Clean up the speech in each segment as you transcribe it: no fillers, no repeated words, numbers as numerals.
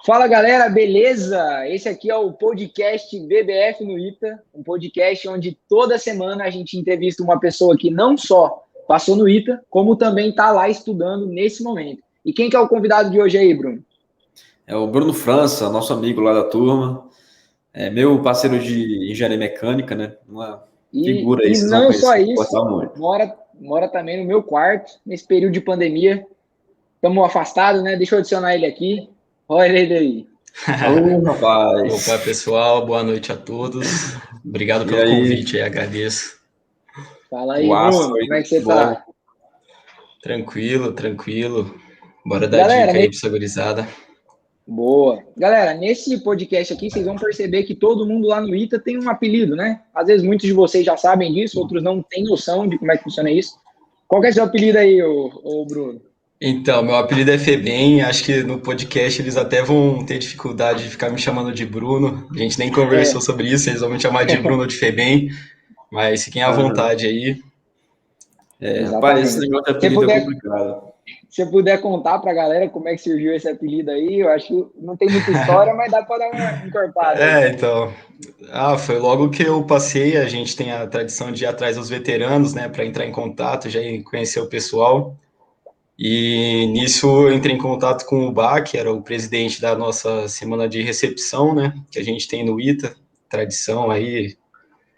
Fala galera, beleza? Esse aqui é o podcast BBF no ITA, um podcast onde toda semana a gente entrevista uma pessoa que não só passou no ITA, como também está lá estudando nesse momento. E quem que é o convidado de hoje aí, Bruno? É o Bruno França, nosso amigo lá da turma, é meu parceiro de engenharia mecânica, né? Uma E, figura aí, e vocês vão não só conhecer, isso, gostar muito. mora também no meu quarto, nesse período de pandemia. Estamos afastados, né? Deixa eu adicionar ele aqui. Olha ele aí. Ô, rapaz! Opa, pessoal, boa noite a todos. Obrigado E pelo aí, convite aí, agradeço. Fala aí, o Astro Bruno, aí, como é que tudo você bom? tá? Tranquilo. Bora dar Galera, dica aí pra essa gurizada. boa. Galera, nesse podcast aqui, vocês vão perceber que todo mundo lá no ITA tem um apelido, né? Às vezes muitos de vocês já sabem disso, outros não têm noção de como é que funciona isso. Qual que é o seu apelido aí, ô Bruno? Então, meu apelido é Febem, acho que no podcast eles até vão ter dificuldade de ficar me chamando de Bruno. A gente nem conversou É, sobre isso, eles vão me chamar de Bruno ou de Febem, mas fiquem à Aham. vontade aí. Rapaz, esse exatamente. negócio de Se apelido é puder, complicado. se puder contar pra galera como é que surgiu esse apelido aí, eu acho que não tem muita história, mas dá pra dar uma encorpada aí. Então, foi logo que eu passei, a gente tem a tradição de ir atrás dos veteranos, né, para entrar em contato, já conhecer o pessoal. E nisso eu entrei em contato com o Bá, que era o presidente da nossa semana de recepção, né, que a gente tem no ITA, tradição aí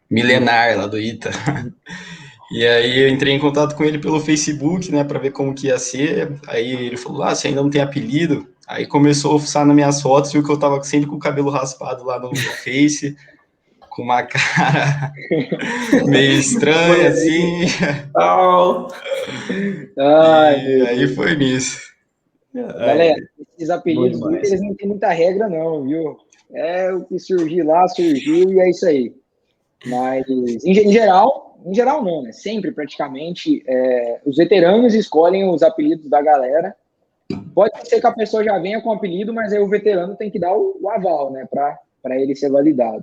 milenar lá do ITA. E aí eu entrei em contato com ele pelo Facebook, né, para ver como que ia ser. Aí ele falou: "Ah, você ainda não tem apelido?" Aí começou a fuçar nas minhas fotos, viu que eu tava sempre com o cabelo raspado lá no Face, com uma cara meio estranha assim. Tal. Ai, E meu aí Deus. foi nisso. Galera, É, esses bom apelidos do ITA, demais. eles não têm muita regra não, viu? É o que surgir lá, surgiu e é isso aí. Mas, em geral não, né? Sempre, praticamente, os veteranos escolhem os apelidos da galera. Pode ser que a pessoa já venha com o apelido, mas aí o veterano tem que dar o aval, né? Para ele ser validado.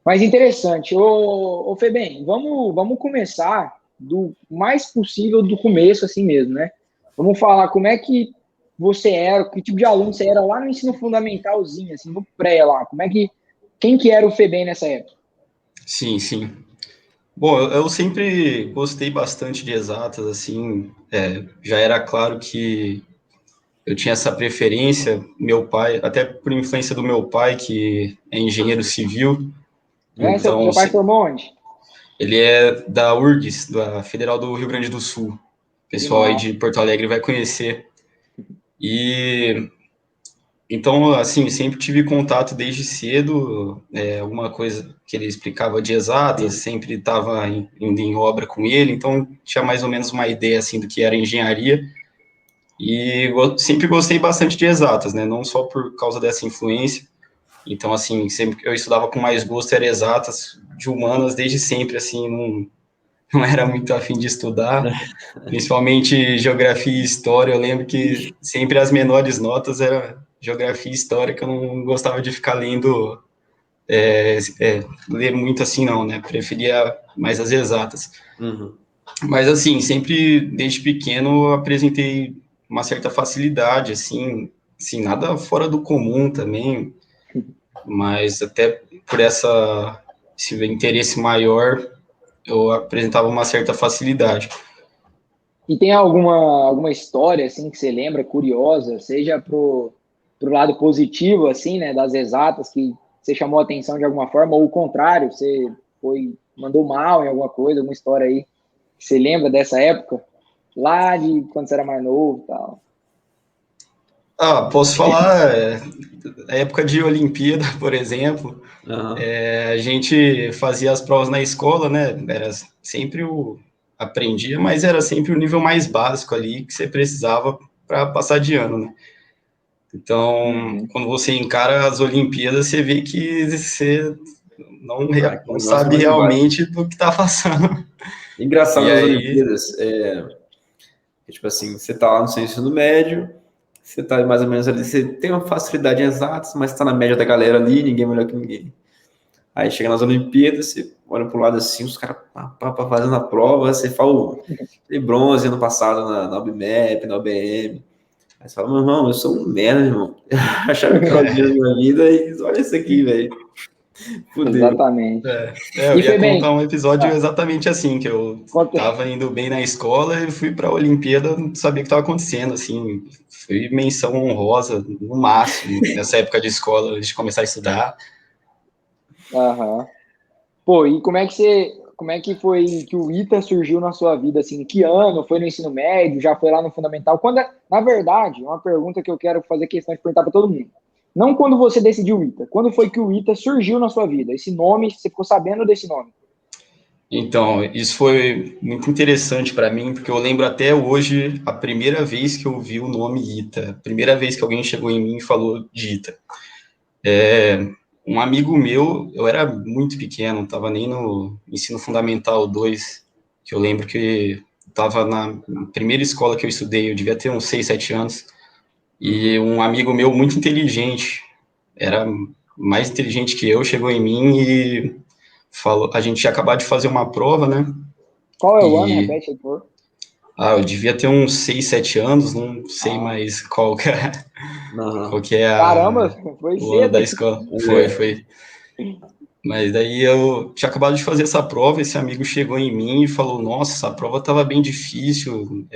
Mas interessante. Ô Febem, vamos começar do mais possível do começo, assim mesmo, né? Vamos falar como é que você era, que tipo de aluno você era lá no ensino fundamentalzinho, assim, no pré lá. Quem que era o Febem nessa época? Sim, sim. Bom, eu sempre gostei bastante de exatas, assim, já era claro que eu tinha essa preferência, meu pai, até por influência do meu pai, que é engenheiro civil, Seu então pai formou onde? ele é da URGS, da Federal do Rio Grande do Sul. O Que pessoal aí massa. de Porto Alegre vai conhecer. E então, assim, sempre tive contato desde cedo, alguma coisa que ele explicava de exatas, sempre estava indo em obra com ele, então tinha mais ou menos uma ideia, assim, do que era engenharia. E sempre gostei bastante de exatas, né? Não só por causa dessa influência. Então, assim, sempre que eu estudava com mais gosto era exatas, de humanas, desde sempre, assim, não era muito afim de estudar, principalmente geografia e história. Eu lembro que sempre as menores notas era geografia e história, que eu não gostava de ficar lendo, ler muito assim, não, né? Preferia mais as exatas. Uhum. Mas, assim, sempre desde pequeno eu apresentei uma certa facilidade, assim, nada fora do comum também, mas até por esse interesse maior, eu apresentava uma certa facilidade. E tem alguma história assim que você lembra curiosa, seja pro lado positivo assim, né, das exatas que você chamou a atenção de alguma forma ou o contrário, você mandou mal em alguma coisa, alguma história aí que você lembra dessa época lá de quando você era mais novo, e tal. Posso falar, a época de Olimpíada, por exemplo, Aham. a gente fazia as provas na escola, né? Era sempre aprendia, mas era sempre o nível mais básico ali que você precisava para passar de ano, né? Então, Uhum. quando você encara as Olimpíadas, você vê que você não, Que não negócio sabe mais embaixo. realmente do que está passando. Engraçado E nas aí, Olimpíadas, tipo assim, você tá lá no seu ensino médio, você tá mais ou menos ali, você tem uma facilidade em exatas, mas tá na média da galera ali, ninguém é melhor que ninguém. Aí chega nas Olimpíadas, você olha pro lado assim, os caras fazendo a prova, você fala, de bronze ano passado na UBMEP, na UBM. Aí você fala, meu irmão, eu sou um merda, irmão. Acharam que eu era na minha vida e olha isso aqui, velho. Fudeu. Exatamente. Eu E ia foi contar bem. um episódio exatamente assim, que eu Conta. tava indo bem na escola e fui pra Olimpíada, não sabia o que estava acontecendo, assim, fui menção honrosa, no máximo, nessa época de escola, antes de começar a estudar. Aham. Pô, e como é que foi que o ITA surgiu na sua vida, assim, que ano? Foi no ensino médio? Já foi lá no fundamental? Na verdade, uma pergunta que eu quero fazer questão de perguntar para todo mundo. Não quando você decidiu o ITA, quando foi que o ITA surgiu na sua vida? Esse nome, você ficou sabendo desse nome? Então, isso foi muito interessante para mim, porque eu lembro até hoje a primeira vez que eu vi o nome Ita, a primeira vez que alguém chegou em mim e falou de Ita. Um amigo meu, eu era muito pequeno, não estava nem no ensino fundamental 2, que eu lembro que estava na primeira escola que eu estudei, eu devia ter uns 6, 7 anos, e um amigo meu muito inteligente, era mais inteligente que eu, chegou em mim e falou, a gente tinha acabado de fazer uma prova, né? Qual é o ano? E Repete aí, por favor. eu devia ter uns 6, 7 anos, não sei Ah, mais qual que é, Aham. qual que é caramba, foi o ano cedo. da escola. É. Foi. Mas daí eu tinha acabado de fazer essa prova, esse amigo chegou em mim e falou, nossa, essa prova estava bem difícil,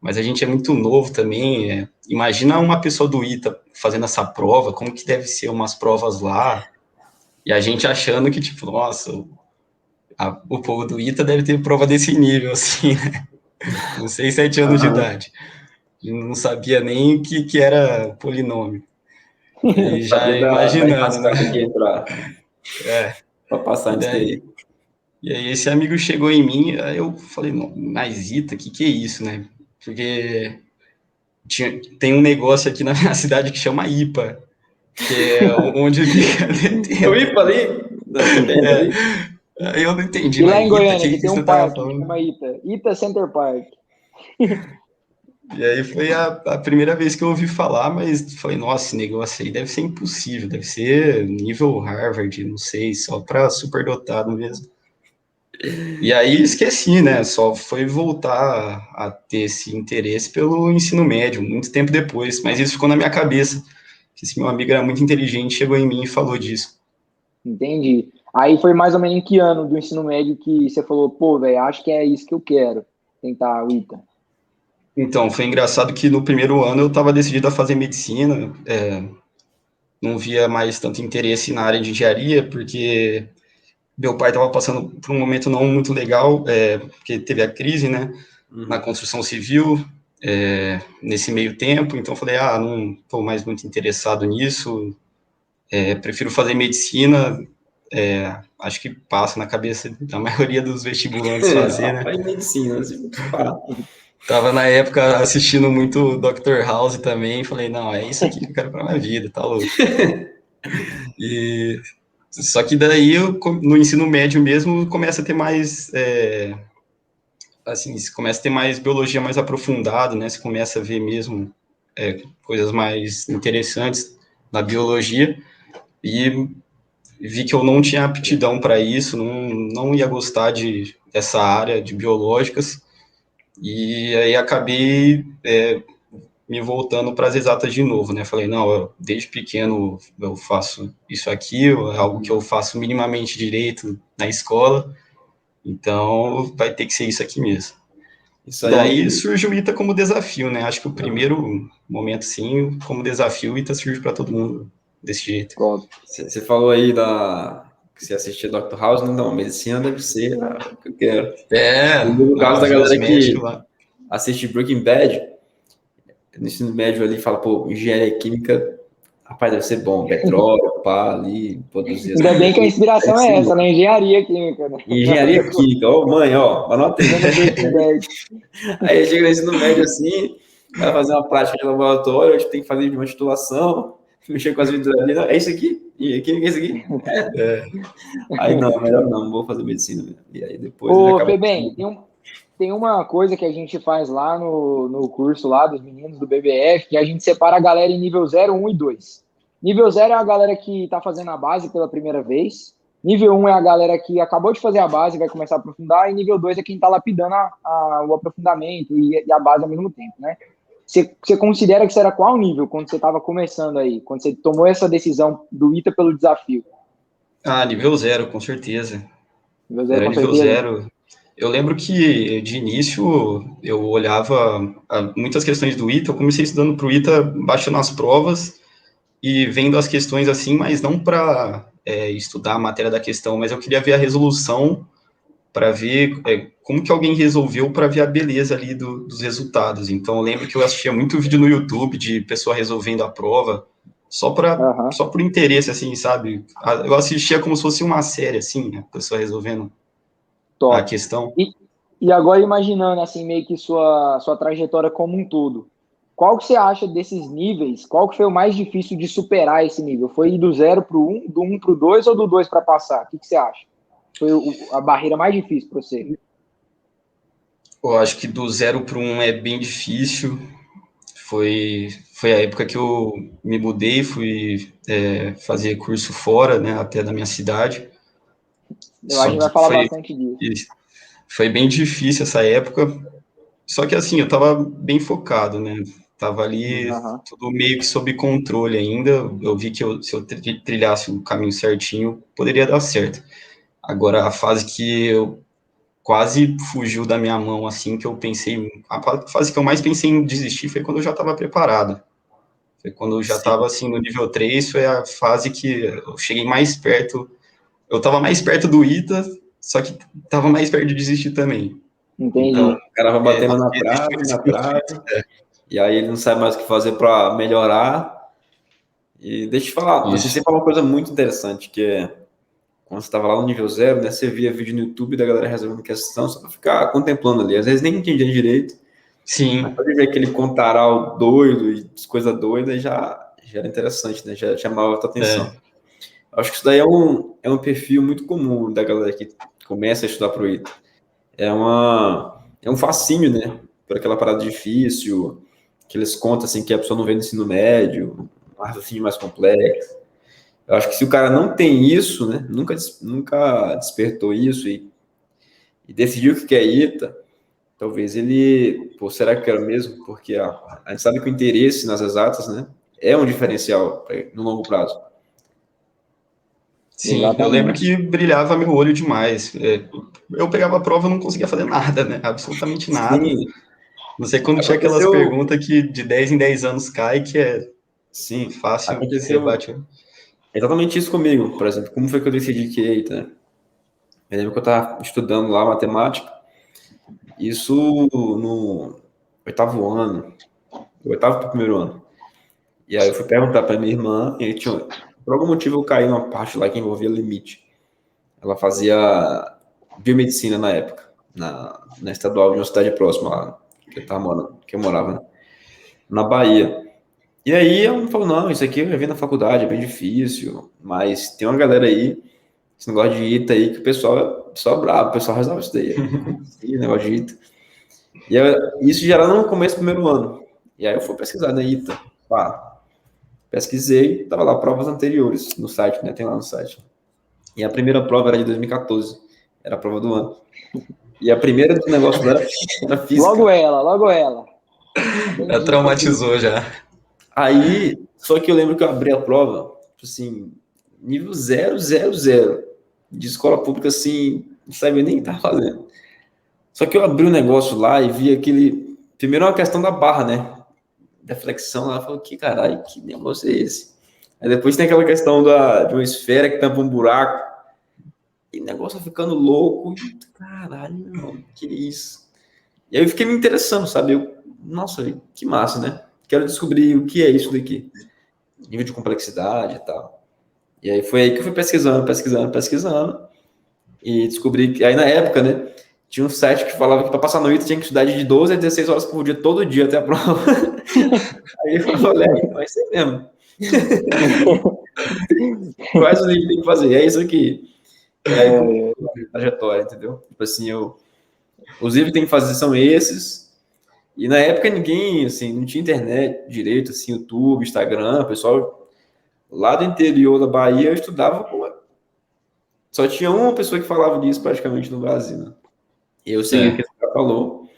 mas a gente é muito novo também, imagina uma pessoa do ITA fazendo essa prova, como que deve ser umas provas lá, e a gente achando que, tipo, nossa, o povo do ITA deve ter prova desse nível, assim, né? Com 6, 7 anos de Aham. idade. Não sabia nem o que era polinômio. E já Sabia da imaginando, né? enrascada que ia entrar É, pra passar e nisso daí daí. E aí esse amigo chegou em mim, aí eu falei, não, mas Ita, que é isso, né? Porque tem um negócio aqui na minha cidade que chama IPA, que é onde fica Eu detendo. ia pra ali, dentro ali. Aí eu não entendi, E lá mas em Ita, o Goiânia, que que tem você um tava parque, falando? chama ITA, ITA Center Park. E aí foi a primeira vez que eu ouvi falar, mas falei, nossa, esse negócio aí deve ser impossível, deve ser nível Harvard, não sei, só para superdotado mesmo. E aí esqueci, né? Só foi voltar a ter esse interesse pelo ensino médio, muito tempo depois. Mas isso ficou na minha cabeça. Que esse meu amigo era muito inteligente, chegou em mim e falou disso. Entendi. Aí foi mais ou menos em que ano do ensino médio que você falou, pô, velho, acho que é isso que eu quero, tentar o ITA. Então, foi engraçado que no primeiro ano eu estava decidido a fazer medicina, não via mais tanto interesse na área de engenharia, porque meu pai estava passando por um momento não muito legal, porque teve a crise, né, na construção civil, nesse meio tempo, então eu falei, não estou mais muito interessado nisso, prefiro fazer medicina, acho que passa na cabeça da maioria dos vestibulantes fazer, né? Faz medicina, assim, pá. Tava na época assistindo muito Dr. House também, falei, não, é isso aqui que eu quero pra minha vida, tá louco. E só que daí no ensino médio mesmo começa a ter mais assim, você começa a ter mais biologia mais aprofundado, né? Você começa a ver mesmo coisas mais interessantes na biologia e vi que eu não tinha aptidão para isso, não ia gostar dessa área de biológicas, e aí acabei me voltando para as exatas de novo, né? Falei, não, desde pequeno eu faço isso aqui, é algo que eu faço minimamente direito na escola, então vai ter que ser isso aqui mesmo. Isso Daí aí. surge o ITA como desafio, né? Acho que o primeiro momento, sim, como desafio, o ITA surge para todo mundo desse jeito. Você falou aí que você assistia Dr. House, né? Não, medicina deve ser o que eu quero. No caso Não, da vi os galera médicos que lá. assiste Breaking Bad, no ensino médio ali, fala, pô, engenharia química, rapaz, deve ser bom, petróleo, pá, ali, produzir as Ainda bem que a coisas. Deve inspiração ser é essa, louco. né? Engenharia química, né? Engenharia química, ó, mãe, ó, anota aí. Vendo Breaking Bad. Aí chega no ensino médio assim, vai fazer uma prática de laboratório, a gente tem que fazer uma titulação, mexer com as vidas ali, não, é isso aqui? E química é isso aqui? Aí não, melhor não vou fazer medicina mesmo. E aí depois ele Ô, acaba. Febem, tem uma coisa que a gente faz lá no curso lá dos meninos do BBF, que a gente separa a galera em nível 0, 1 e 2. Nível 0 é a galera que está fazendo a base pela primeira vez. Nível 1 é a galera que acabou de fazer a base e vai começar a aprofundar. E nível 2 é quem está lapidando o aprofundamento e a base ao mesmo tempo, né? você considera que você era qual nível quando você estava começando aí? Quando você tomou essa decisão do ITA pelo desafio? Nível 0, com certeza. Nível 0, Era com nível certeza? 0. Eu lembro que, de início, eu olhava muitas questões do ITA, eu comecei estudando para o ITA, baixando as provas e vendo as questões assim, mas não para estudar a matéria da questão, mas eu queria ver a resolução para ver como que alguém resolveu, para ver a beleza ali dos resultados. Então, eu lembro que eu assistia muito vídeo no YouTube de pessoa resolvendo a prova, só por interesse, assim, sabe? Eu assistia como se fosse uma série, assim, a pessoa resolvendo a Top. questão. E agora imaginando assim meio que sua trajetória como um todo, qual que você acha desses níveis? Qual que foi o mais difícil de superar esse nível? Foi ir do 0 para o 1, do 1 para o 2 ou do 2 para passar? O que você acha? Foi a barreira mais difícil para você? Eu acho que do 0 para 1 é bem difícil. Foi a época que eu me mudei, fui fazer curso fora, né, até da minha cidade. Eu acho que a Só gente vai que falar bastante disso. foi bem difícil essa época. Só que assim, eu estava bem focado, né? Tava ali Uhum. tudo meio que sob controle ainda. Eu vi que se eu trilhasse o caminho certinho, poderia dar certo. Agora, a fase que eu quase fugiu da minha mão, assim, que eu pensei... A fase que eu mais pensei em desistir foi quando eu já estava preparado. Foi quando eu já Sim. estava, assim, no nível 3, foi a fase que eu cheguei mais perto. Eu estava mais perto do ITA, só que estava mais perto de desistir também. Então, Entendi. O cara vai batendo acho na que foi trave, nesse na conflito. trave, e aí ele não sabe mais o que fazer para melhorar. E deixa eu te falar, assim, Isso. você falou uma coisa muito interessante, que é quando você estava lá no nível 0, né, você via vídeo no YouTube da galera resolvendo questão só para ficar contemplando ali. Às vezes nem entendia direito, mas Sim, pode ver aquele contaral doido e coisa doida já era interessante, né? Já chamava a tua atenção. Acho que isso daí é um perfil muito comum da galera que começa a estudar pro ITA. É um fascínio, né? Por aquela parada difícil, que eles contam assim que a pessoa não vê no ensino médio, um raciocínio mais complexo. Eu acho que se o cara não tem isso, né? Nunca despertou isso e decidiu que quer ITA, talvez ele, pô, será que quero mesmo? Porque a gente sabe que o interesse nas exatas, né? É um diferencial no longo prazo. sim. Eu lembro Exatamente. que brilhava meu olho demais. Eu pegava a prova e não conseguia fazer nada, né? Absolutamente nada. Sim, Não sei quando tinha aquelas aconteceu. perguntas que de 10 em 10 anos cai, que é Sim, fácil, você aconteceu bate. exatamente isso comigo, por exemplo. Como foi que eu decidi que eita, né? Eu lembro que eu estava estudando lá matemática, isso no oitavo ano, do oitavo para o primeiro ano. E aí eu fui perguntar para minha irmã, e aí por algum motivo eu caí numa parte lá que envolvia limite. Ela fazia biomedicina na época, na estadual de uma cidade próxima lá, que eu tava morando, que eu morava, né? Na Bahia. E aí ela me falou, não, isso aqui eu já vi na faculdade, é bem difícil, mas tem uma galera aí, esse negócio de ITA aí, que o pessoal é brabo, o pessoal resolve isso daí. Como assim, negócio de ITA? Isso já era no começo do primeiro ano. E aí eu fui pesquisar na ITA. Pá, pesquisei, tava lá provas anteriores no site, né? Tem lá no site. E a primeira prova era de 2014, era a prova do ano. E a primeira do negócio lá era física. Logo ela, logo ela. A Já bendita traumatizou física. já. Aí, só que eu lembro que eu abri a prova, tipo assim, nível 000, de escola pública, assim, não sabia nem o que tava fazendo. Só que eu abri o negócio lá e vi aquele. Primeiro uma questão da barra, né? Da flexão lá, eu falei, que caralho, que negócio é esse? Aí depois tem aquela questão de uma esfera que tampa um buraco. E o negócio vai ficando louco. E, caralho, meu irmão, que isso? E aí eu fiquei me interessando, sabe? Nossa, que massa, né? Quero descobrir o que é isso daqui. Nível de complexidade e tal. E aí foi aí que eu fui pesquisando. E descobri que, aí na época, né? Tinha um site que falava que para passar no ITA tinha que estudar de 12 a 16 horas por dia, todo dia até a prova. Aí eu falei, vai ser mesmo. Quais os livros tem que fazer? É isso aqui. E aí começou a trajetória, entendeu? Tipo assim, os livros que tem que fazer são esses. E na época ninguém, assim, não tinha internet direito, assim, YouTube, Instagram, o pessoal lá do interior da Bahia eu estudava, pô, só tinha uma pessoa que falava disso praticamente no Brasil, né? E eu segui o que esse cara falou.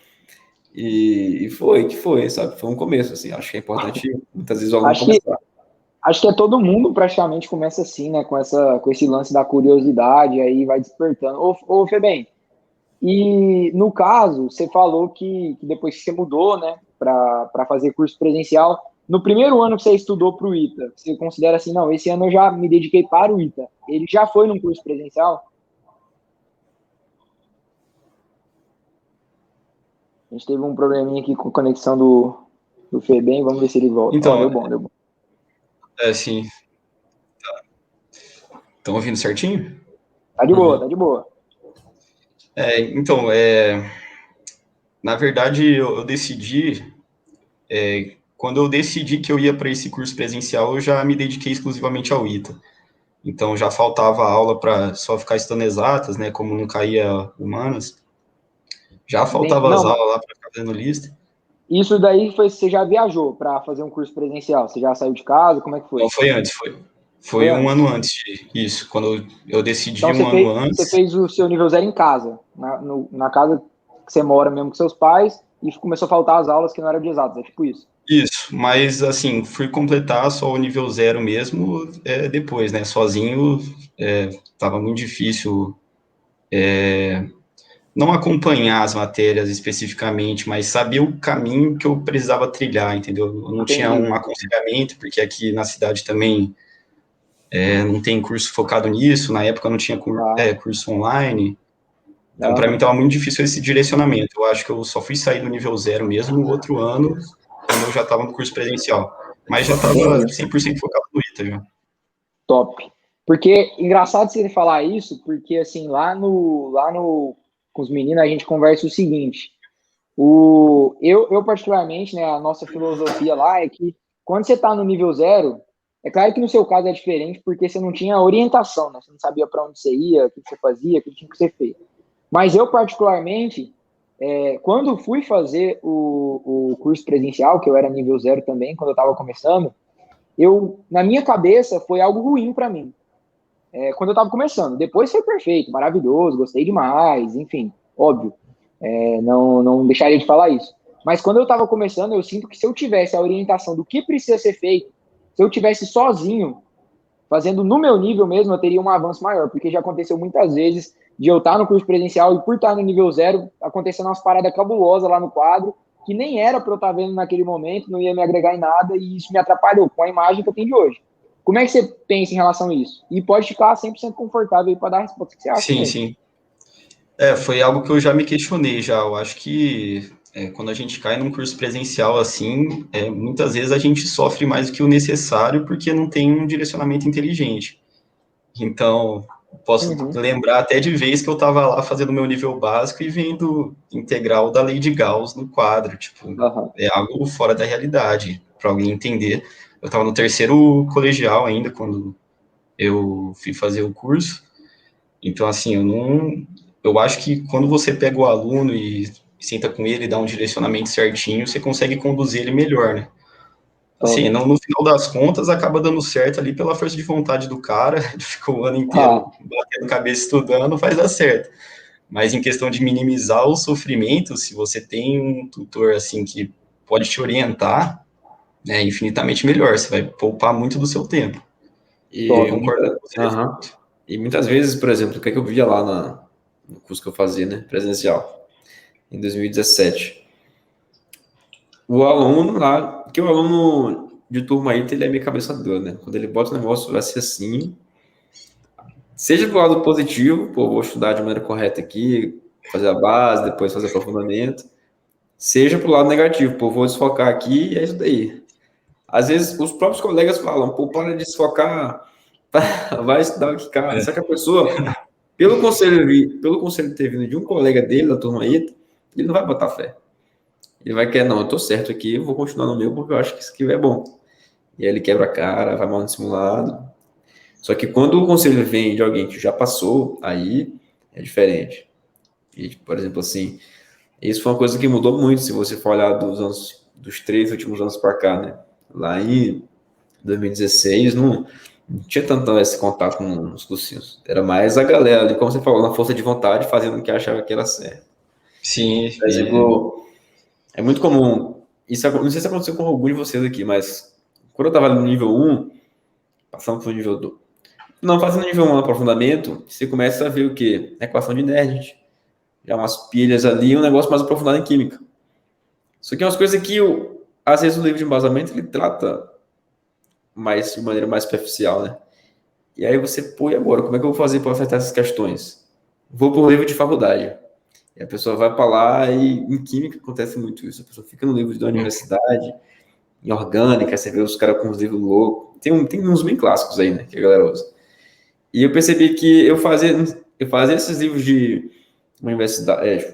E foi, sabe? Foi um começo, assim. Acho que é importante, muitas vezes, o aluno Acho que, começar. acho que é todo mundo praticamente começa assim, né? Com esse lance da curiosidade, aí vai despertando. Ô Febem, e no caso, você falou que depois que você mudou, né, para fazer curso presencial, no primeiro ano que você estudou para o ITA, você considera assim, não, esse ano eu já me dediquei para o ITA. Ele já foi num curso presencial? A gente teve um probleminha aqui com a conexão do Febem, vamos ver se ele volta. Ó, Então, deu bom, deu bom. assim, estão ouvindo certinho? Tá de boa, tá de boa. Então, na verdade, eu decidi, quando eu decidi que eu ia para esse curso presencial, eu já me dediquei exclusivamente ao ITA. Então, já faltava aula para só ficar estudando exatas, né, como não caía humanas. Já faltava as Não, aulas lá para ficar fazendo lista. isso daí foi, você já viajou para fazer um curso presencial? Você já saiu de casa? Como é que Não, foi? foi antes, Foi foi um antes. ano antes isso, quando eu decidi Então um ano você antes. fez o seu nível zero em casa, na casa que você mora mesmo com seus pais, e começou a faltar as aulas que não eram de exatas, é tipo isso. Isso, mas assim, fui completar só o nível zero mesmo depois, né? Sozinho estava muito difícil não acompanhar as matérias especificamente, mas saber o caminho que eu precisava trilhar, entendeu? Eu não tinha Entendi. um aconselhamento, porque aqui na cidade também não tem curso focado nisso, na época não tinha Ah, curso online, então para mim aham. estava muito difícil esse direcionamento. Eu acho que eu só fui sair do nível zero mesmo no outro ano, quando eu já estava no curso presencial, mas já estava Entendi. 100% focado no ITA já. Top. Porque, engraçado você falar isso, porque assim, com os meninos a gente conversa o seguinte, eu particularmente, né, a nossa filosofia lá é que quando você está no nível zero, é claro que no seu caso é diferente porque você não tinha orientação, né? Você não sabia para onde você ia, o que você fazia, o que tinha que ser feito. Mas eu, particularmente, quando fui fazer o curso presencial, que eu era nível zero também, quando eu estava começando, na minha cabeça, foi algo ruim para mim. Quando eu estava começando. Depois foi perfeito, maravilhoso, gostei demais, enfim, óbvio. Não deixaria de falar isso. Mas quando eu estava começando, eu sinto que se eu tivesse a orientação do que precisa ser feito, se eu tivesse sozinho, fazendo no meu nível mesmo, eu teria um avanço maior, porque já aconteceu muitas vezes de eu estar no curso presencial e por estar no nível zero, acontecendo umas paradas cabulosas lá no quadro, que nem era para eu estar vendo naquele momento, não ia me agregar em nada, e isso me atrapalhou com a imagem que eu tenho de hoje. Como é que você pensa em relação a isso? E pode ficar 100% confortável para dar a resposta que você acha Sim, também. sim. Foi algo que eu já me questionei já. Eu acho que quando a gente cai num curso presencial assim, muitas vezes a gente sofre mais do que o necessário porque não tem um direcionamento inteligente. Então, posso Uhum. lembrar até de vez que eu estava lá fazendo meu nível básico e vendo integral da lei de Gauss no quadro. Tipo, Uhum. é algo fora da realidade, para alguém entender. Eu estava no terceiro colegial ainda, quando eu fui fazer o curso. Então, assim, eu acho que quando você pega o aluno e senta com ele, dá um direcionamento certinho, você consegue conduzir ele melhor, né? Assim, Top. no final das contas, acaba dando certo ali pela força de vontade do cara, ele ficou o ano Ah, inteiro batendo cabeça estudando, faz dar certo. Mas em questão de minimizar o sofrimento, se você tem um tutor, assim, que pode te orientar, é infinitamente melhor, você vai poupar muito do seu tempo. Eu E, concordo com você nesse aham. ponto. E muitas vezes, por exemplo, o que é que eu via lá no curso que eu fazia, né, presencial, em 2017. O aluno lá, que o aluno de turma aí, ele é meio cabeça dura, né? Quando ele bota o negócio, vai ser assim. Seja pro lado positivo, pô, vou estudar de maneira correta aqui, fazer a base, depois fazer aprofundamento. Seja pro lado negativo, pô, vou desfocar aqui e é isso daí. Às vezes, os próprios colegas falam, pô, para de desfocar, vai estudar aqui, cara. Só que a pessoa, pelo conselho ter vindo de um colega dele, da turma aí, ele não vai botar fé. Ele vai querer, não, eu tô certo aqui, eu vou continuar no meu porque eu acho que isso aqui é bom. E aí ele quebra a cara, vai mal no simulado. Só que quando o conselho vem de alguém que já passou, aí é diferente. E, por exemplo, assim, isso foi uma coisa que mudou muito, se você for olhar dos 3 últimos anos para cá, né? Lá em 2016, não tinha tanto esse contato com os cursinhos. Era mais a galera ali, como você falou, na força de vontade, fazendo o que achava que era certo. Sim, Por exemplo, É muito comum. Isso, não sei se aconteceu com algum de vocês aqui, mas quando eu estava no nível 1, passando para o nível 2. Não, fazendo nível 1 aprofundamento, você começa a ver o quê? Equação de Nernst. Já umas pilhas ali, um negócio mais aprofundado em química. Isso aqui é umas coisas que, às vezes, o livro de embasamento, ele trata mais, de maneira mais superficial, né? E aí você, pô, e agora? Como é que eu vou fazer para acertar essas questões? Vou para o livro de faculdade. E a pessoa vai para lá e em química acontece muito isso. A pessoa fica no livro da universidade, em orgânica, você vê os caras com os livros loucos. Tem uns bem clássicos aí, né, que a galera usa. E eu percebi que eu fazia esses livros de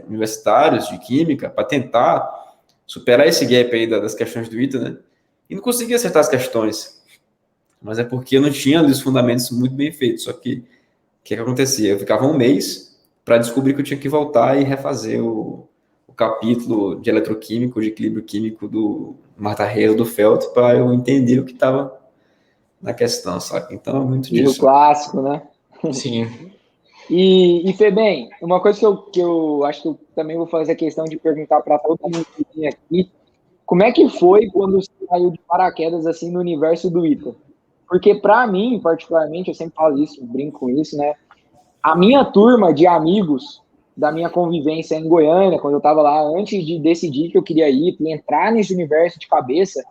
universitários de química para tentar superar esse gap aí das questões do ITA, né? E não conseguia acertar as questões. Mas é porque eu não tinha ali os fundamentos muito bem feitos. Só que o que acontecia? Eu ficava um mês para descobrir que eu tinha que voltar e refazer o capítulo de eletroquímico, de equilíbrio químico do Marta Reis, do Felt, para eu entender o que estava na questão, sabe? Então é muito Erro disso. clássico, né? Sim. E Febem, uma coisa que eu acho que eu também vou fazer a questão de perguntar para todo mundo que tem aqui, como é que foi quando você saiu de paraquedas assim no universo do ITA? Porque para mim, particularmente, eu sempre falo isso, brinco com isso, né? A minha turma de amigos da minha convivência em Goiânia, quando eu estava lá, antes de decidir que eu queria ir, entrar nesse universo de cabeça,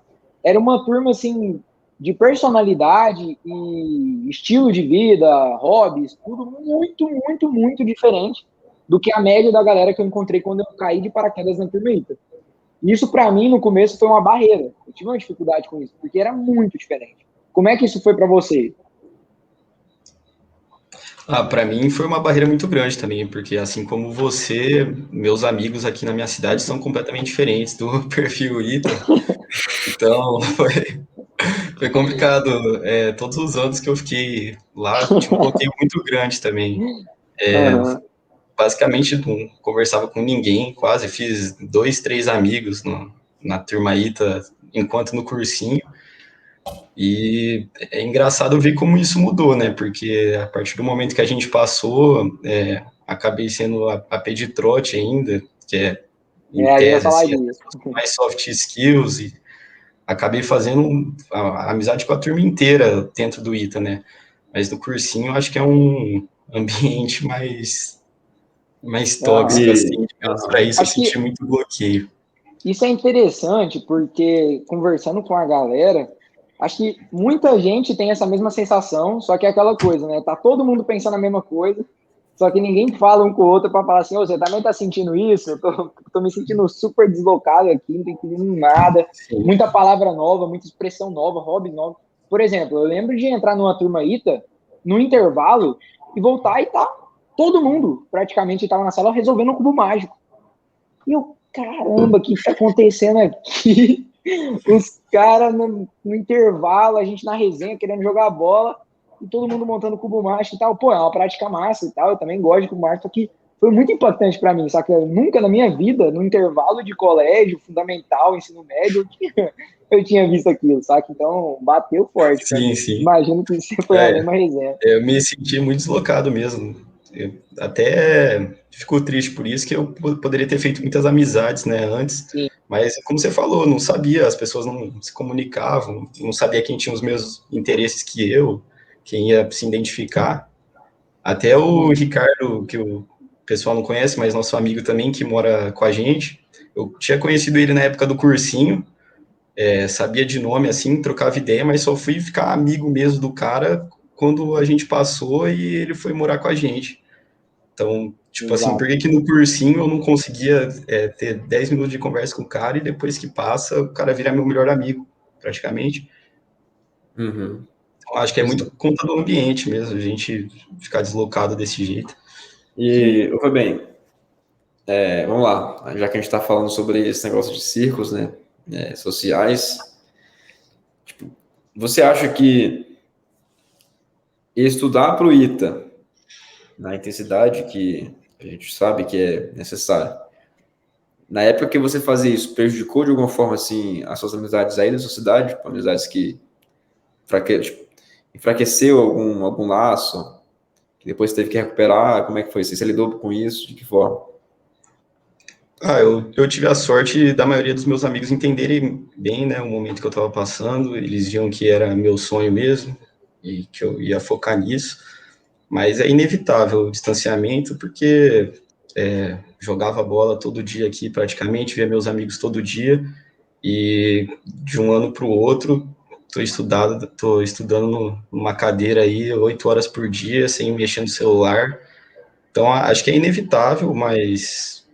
era uma turma assim de personalidade e estilo de vida, hobbies, tudo muito, muito, muito diferente do que a média da galera que eu encontrei quando eu caí de paraquedas na turma ITA. Isso, para mim, no começo foi uma barreira. Eu tive uma dificuldade com isso, porque era muito diferente. Como é que isso foi para você? Para mim foi uma barreira muito grande também, porque assim como você, meus amigos aqui na minha cidade são completamente diferentes do perfil ITA. Então foi complicado. Todos os anos que eu fiquei lá, tinha um bloqueio muito grande também. Uhum. Basicamente não conversava com ninguém, quase fiz 2, 3 amigos na turma ITA enquanto no cursinho. E é engraçado ver como isso mudou, né? Porque a partir do momento que a gente passou, acabei sendo a pé de trote ainda, que é, em A gente vai tese, falar assim, as disso. pessoas com mais soft skills, e acabei fazendo a amizade com a turma inteira dentro do ITA, né? Mas no cursinho, acho que é um ambiente mais tóxico, Uhum. assim, digamos, para isso eu Acho senti que muito bloqueio. isso é interessante porque, conversando com a galera, acho que muita gente tem essa mesma sensação, só que é aquela coisa, né? Tá todo mundo pensando a mesma coisa, só que ninguém fala um com o outro para falar assim, ô, você também tá sentindo isso? Eu tô me sentindo super deslocado aqui, não tô entendendo nada, Sim, muita palavra nova, muita expressão nova, hobby novo. Por exemplo, eu lembro de entrar numa turma ITA, no intervalo, e voltar e tá todo mundo praticamente estava na sala resolvendo um cubo mágico. E eu, caramba, o que está acontecendo aqui? Os caras no intervalo, a gente na resenha querendo jogar bola e todo mundo montando cubo mágico e tal. Pô, é uma prática massa e tal. Eu também gosto de cubo mágico, só que foi muito impactante para mim, saca? Eu nunca na minha vida, no intervalo de colégio, fundamental, ensino médio, eu tinha visto aquilo, saca? Então bateu forte para sim, mim. sim. Imagino que você foi na É, mesma resenha. eu me senti muito deslocado mesmo. Eu até fico triste por isso, que eu poderia ter feito muitas amizades, né, antes. Sim, Mas, como você falou, não sabia, as pessoas não se comunicavam, não sabia quem tinha os mesmos interesses que eu, quem ia se identificar. Até o sim. Ricardo, que o pessoal não conhece, mas nosso amigo também, que mora com a gente, eu tinha conhecido ele na época do cursinho, sabia de nome, assim, trocava ideia, mas só fui ficar amigo mesmo do cara quando a gente passou e ele foi morar com a gente. Então, tipo assim, por Exato. que que no cursinho eu não conseguia ter 10 minutos de conversa com o cara e depois que passa, o cara vira meu melhor amigo, praticamente. Uhum. Então, acho que é Pois muito é. conta do ambiente mesmo, a gente ficar deslocado desse jeito. E, foi bem, vamos lá. Já que a gente está falando sobre esse negócio de círculos, né, sociais, você acha que estudar para o ITA na intensidade que a gente sabe que é necessário, na época que você fazia isso, prejudicou de alguma forma assim as suas amizades aí da sua cidade, tipo, amizades que tipo, enfraqueceu algum laço, que depois teve que recuperar? Como é que foi? Você lidou com isso? De que forma? Eu tive a sorte da maioria dos meus amigos entenderem bem, né, o momento que eu estava passando. Eles viam que era meu sonho mesmo e que eu ia focar nisso. Mas é inevitável o distanciamento, porque jogava bola todo dia aqui, praticamente, via meus amigos todo dia, e de um ano para o outro, estou estudando numa cadeira aí 8 horas por dia, sem mexer no celular. Então, acho que é inevitável, mas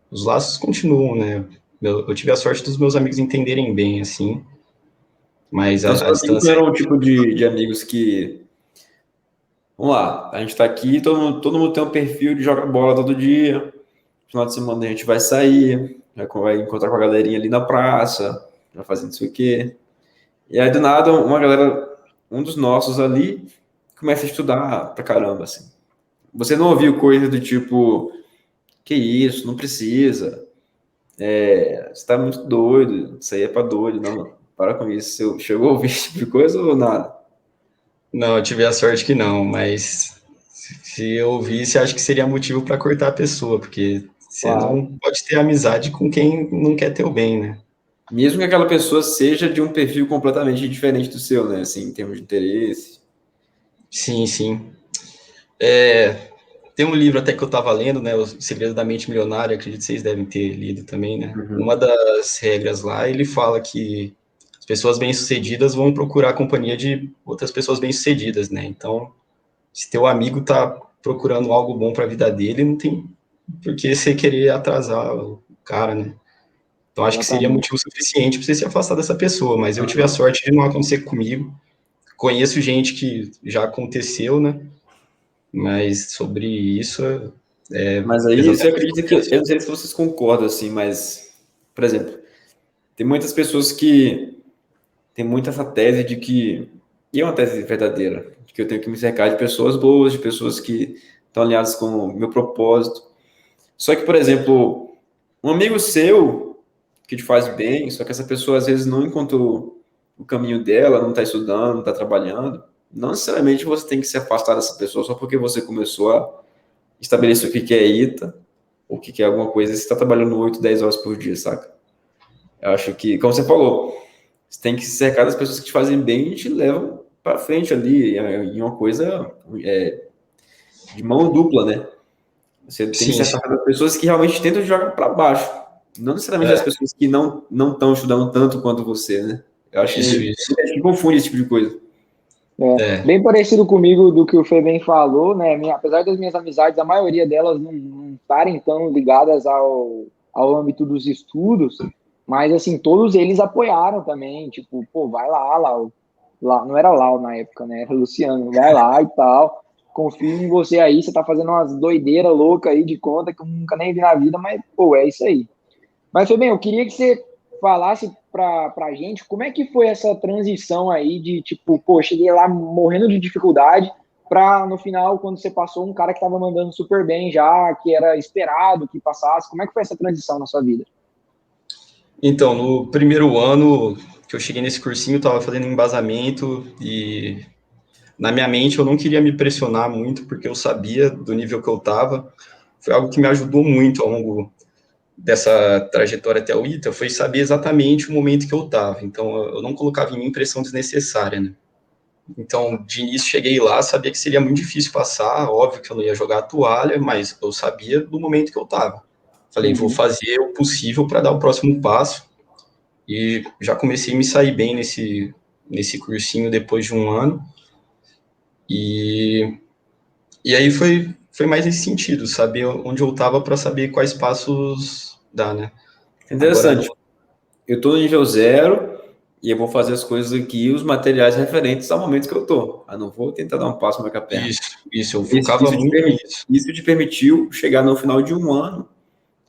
os laços continuam, né? Eu tive a sorte dos meus amigos entenderem bem, assim, mas Então, a seus amigos não distância... eram o tipo de amigos que. Vamos lá, a gente tá aqui, todo mundo tem um perfil de jogar bola todo dia. No final de semana a gente vai sair, vai encontrar com a galerinha ali na praça, vai fazer não sei o quê. E aí, do nada, uma galera, um dos nossos ali, começa a estudar pra caramba, assim. Você não ouviu coisa do tipo, que isso, não precisa, você tá muito doido, isso aí é pra doido, não, para com isso. Você chegou a ouvir esse tipo de coisa ou nada? Não, eu tive a sorte que não, mas se eu ouvisse, acho que seria motivo para cortar a pessoa, porque você Claro. não pode ter amizade com quem não quer ter o bem, né? Mesmo que aquela pessoa seja de um perfil completamente diferente do seu, né? Assim, em termos de interesse. Sim, sim. Tem um livro até que eu estava lendo, né, O Segredo da Mente Milionária, acredito que vocês devem ter lido também, né? Uma Uhum. das regras lá, ele fala que as pessoas bem-sucedidas vão procurar a companhia de outras pessoas bem-sucedidas, né? Então, se teu amigo tá procurando algo bom para a vida dele, não tem por que você querer atrasar o cara, né? Então, acho que seria Exatamente. motivo suficiente para você se afastar dessa pessoa, mas eu tive a Uhum. sorte de não acontecer comigo. Conheço gente que já aconteceu, né? Mas sobre isso é Mas aí você exatamente acredita como que, penso. eu não sei se vocês concordam, assim, mas, por exemplo, tem muitas pessoas que têm muito essa tese de que, e é uma tese verdadeira, de que eu tenho que me cercar de pessoas boas, de pessoas que estão alinhadas com o meu propósito. Só que, por exemplo, um amigo seu que te faz bem, só que essa pessoa às vezes não encontrou o caminho dela, não está estudando, não está trabalhando. Não necessariamente você tem que se afastar dessa pessoa só porque você começou a estabelecer o que que é ITA, ou o que que é alguma coisa, você está trabalhando 8, 10 horas por dia, saca? Eu acho que, como você falou, você tem que se cercar das pessoas que te fazem bem e te levam para frente ali, em uma coisa de mão dupla, né? Você tem que Sim, se sim. afastar das pessoas que realmente tentam te jogar para baixo. Não necessariamente as pessoas que não estão estudando tanto quanto você, né? Eu acho Isso, que isso. a gente confunde esse tipo de coisa. É, bem parecido comigo do que o Fê bem falou, né? Apesar das minhas amizades, a maioria delas não estarem tão ligadas ao âmbito dos estudos, mas assim, todos eles apoiaram também, tipo, pô, vai lá, não era Lau na época, né? Era Luciano, vai lá e tal. Confio em você aí, você tá fazendo umas doideiras loucas aí de conta que eu nunca nem vi na vida, mas, pô, é isso aí. Mas, foi bem, eu queria que você falasse pra gente como é que foi essa transição aí de, tipo, pô, cheguei lá morrendo de dificuldade pra, no final, quando você passou, um cara que tava mandando super bem já, que era esperado que passasse. Como é que foi essa transição na sua vida? Então, no primeiro ano que eu cheguei nesse cursinho, eu estava fazendo embasamento e na minha mente eu não queria me pressionar muito porque eu sabia do nível que eu estava. Foi algo que me ajudou muito ao longo dessa trajetória até o ITA, foi saber exatamente o momento que eu estava. Então, eu não colocava em mim pressão desnecessária, né? Então, de início, cheguei lá, sabia que seria muito difícil passar, óbvio que eu não ia jogar a toalha, mas eu sabia do momento que eu estava. Falei, vou Uhum. fazer o possível para dar o próximo passo, e já comecei a me sair bem nesse cursinho depois de um ano, e, e aí foi mais nesse sentido, saber onde eu estava para saber quais passos dar, né? Agora, Interessante. Eu estou no nível zero e eu vou fazer as coisas aqui, os materiais referentes ao momento que eu estou. Eu não vou tentar dar um passo mais com a perna. isso, eu Isso, focava muito nisso. isso te permitiu chegar no final de um ano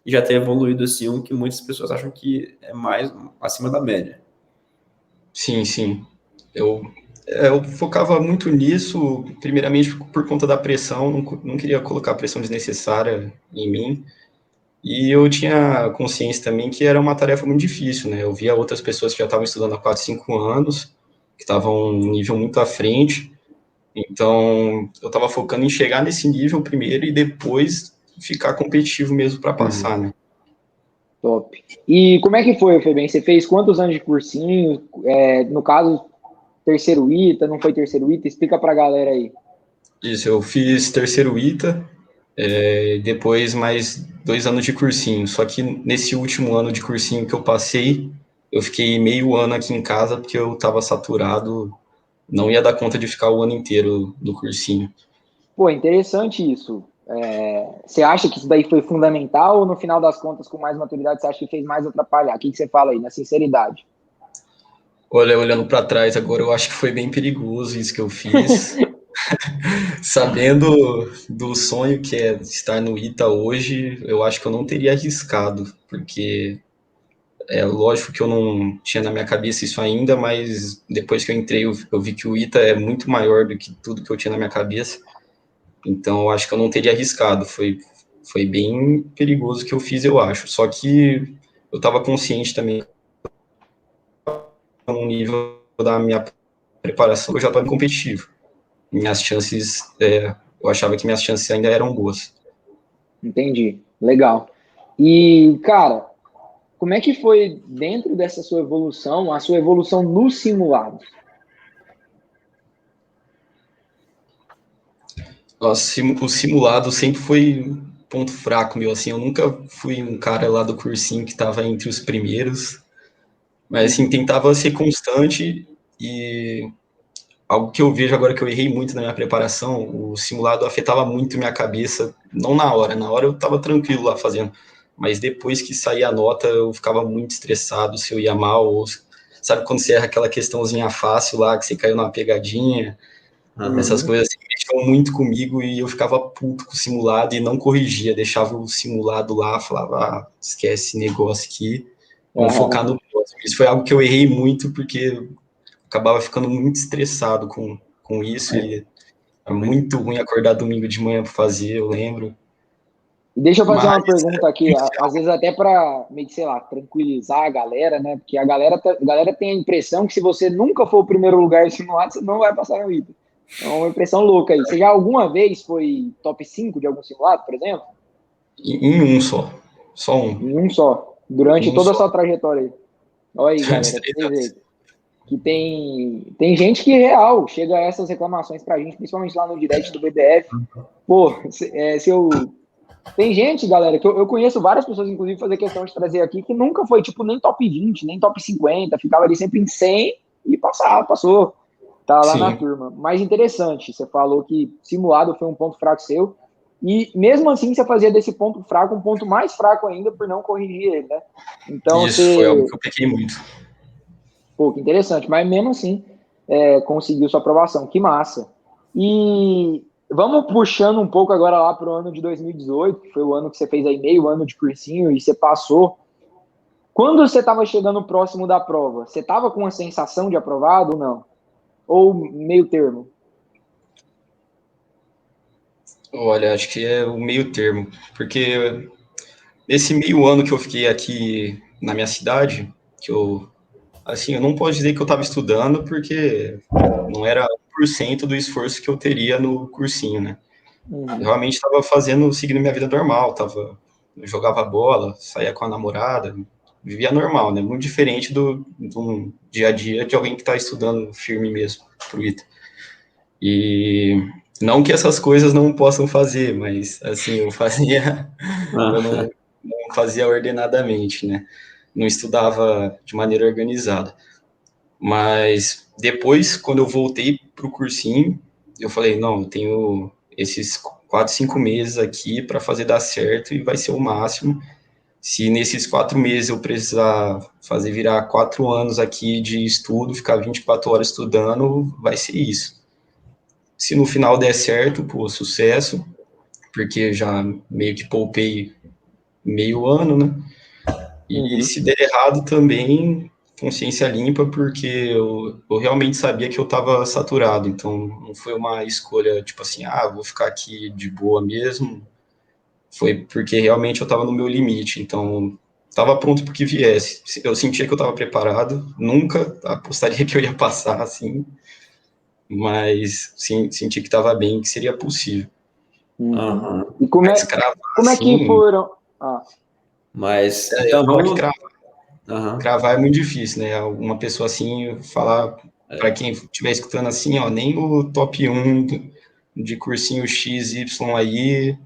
e já ter evoluído assim, um que muitas pessoas acham que é mais acima da média. Sim, sim. Eu, eu focava muito nisso, primeiramente por conta da pressão, não queria colocar pressão desnecessária em mim. E eu tinha consciência também que era uma tarefa muito difícil, né? Eu via outras pessoas que já estavam estudando há 4, 5 anos, que estavam um nível muito à frente. Então, eu estava focando em chegar nesse nível primeiro e depois ficar competitivo mesmo para passar, né? Top. E como é que foi, Febem? Você fez quantos anos de cursinho? No caso, terceiro ITA, não foi terceiro ITA? Explica pra galera aí. Isso, eu fiz terceiro ITA, depois mais 2 anos de cursinho. Só que nesse último ano de cursinho que eu passei, eu fiquei meio ano aqui em casa porque eu estava saturado, não ia dar conta de ficar o ano inteiro no cursinho. Pô, interessante isso. Você acha que isso daí foi fundamental ou no final das contas, com mais maturidade, você acha que fez mais atrapalhar? O que você fala aí, na sinceridade? Olha, olhando para trás agora, eu acho que foi bem perigoso isso que eu fiz. Sabendo do sonho que é estar no ITA hoje, eu acho que eu não teria arriscado, porque é lógico que eu não tinha na minha cabeça isso ainda, mas depois que eu entrei, eu vi que o ITA é muito maior do que tudo que eu tinha na minha cabeça. Então, eu acho que eu não teria arriscado. Foi bem perigoso o que eu fiz, eu acho. Só que eu estava consciente também, no nível da minha preparação, eu já estava competitivo. Minhas chances, eu achava que minhas chances ainda eram boas. Entendi. Legal. E, cara, como é que foi dentro dessa sua evolução, a sua evolução nos simulados? Nossa, o simulado sempre foi um ponto fraco meu, assim, eu nunca fui um cara lá do cursinho que estava entre os primeiros, mas assim, tentava ser constante e algo que eu vejo agora que eu errei muito na minha preparação, o simulado afetava muito minha cabeça, não na hora eu estava tranquilo lá fazendo, mas depois que saía a nota eu ficava muito estressado se eu ia mal, ou sabe quando você erra aquela questãozinha fácil lá, que você caiu numa pegadinha, essas coisas assim, mexiam muito comigo e eu ficava puto com o simulado e não corrigia, deixava o simulado lá, falava, esquece esse negócio aqui, vamos focar no próximo. Isso foi algo que eu errei muito porque eu acabava ficando muito estressado com isso e é muito ruim acordar domingo de manhã para fazer, eu lembro. E deixa eu fazer Mas uma pergunta aqui, às vezes até para, meio que, sei lá, tranquilizar a galera, né? Porque a galera tem a impressão que se você nunca for o primeiro lugar em simulado, você não vai passar no ITA. É uma impressão louca aí. Você já alguma vez foi top 5 de algum simulado, por exemplo? em um só um. Em um só, durante Um toda a só. sua trajetória aí. Olha aí, galera, pra vocês verem. Que tem gente que real chega a essas reclamações pra gente, principalmente lá no direct do BBF. Pô, se eu tem gente, galera, que eu conheço várias pessoas, inclusive, fazer questão de trazer aqui, que nunca foi, tipo, nem top 20, nem top 50, ficava ali sempre em 100 e passou. Tá lá na Sim. turma. Mas interessante, você falou que simulado foi um ponto fraco seu, e mesmo assim você fazia desse ponto fraco um ponto mais fraco ainda por não corrigir ele, né? Então Isso foi algo você. que eu peguei muito. Pô, que interessante, mas mesmo assim conseguiu sua aprovação, que massa. E vamos puxando um pouco agora lá para o ano de 2018, que foi o ano que você fez aí meio ano de cursinho e você passou. Quando você estava chegando próximo da prova, você estava com uma sensação de aprovado ou não? Ou meio termo? Olha, acho que é o meio termo, porque nesse meio ano que eu fiquei aqui na minha cidade, que eu não posso dizer que eu estava estudando, porque não era 1% do esforço que eu teria no cursinho, né? Eu realmente estava seguindo minha vida normal, eu jogava bola, saía com a namorada, vivia normal, né? Muito diferente do dia a dia de alguém que está estudando firme mesmo, pro ITA. E não que essas coisas não possam fazer, mas assim, eu não fazia ordenadamente, né? Não estudava de maneira organizada. Mas depois, quando eu voltei para o cursinho, eu falei, não, eu tenho esses 4, 5 meses aqui para fazer dar certo e vai ser o máximo. Se nesses 4 meses eu precisar fazer virar 4 anos aqui de estudo, ficar 24 horas estudando, vai ser isso. Se no final der certo, pô, sucesso, porque já meio que poupei meio ano, né? E se der errado também, consciência limpa, porque eu realmente sabia que eu estava saturado, então não foi uma escolha tipo assim, vou ficar aqui de boa mesmo, foi porque realmente eu estava no meu limite, então estava pronto para o que viesse. Eu sentia que eu estava preparado, nunca apostaria que eu ia passar assim, mas sim, senti que estava bem, que seria possível. Aham. E como Mas é cravar, que assim, foram? Mas, eu então, falo que vamos... Aham. cravar é muito difícil, né? Uma pessoa assim, falar para quem estiver escutando assim, ó, nem o top 1 de cursinho X, Y aí,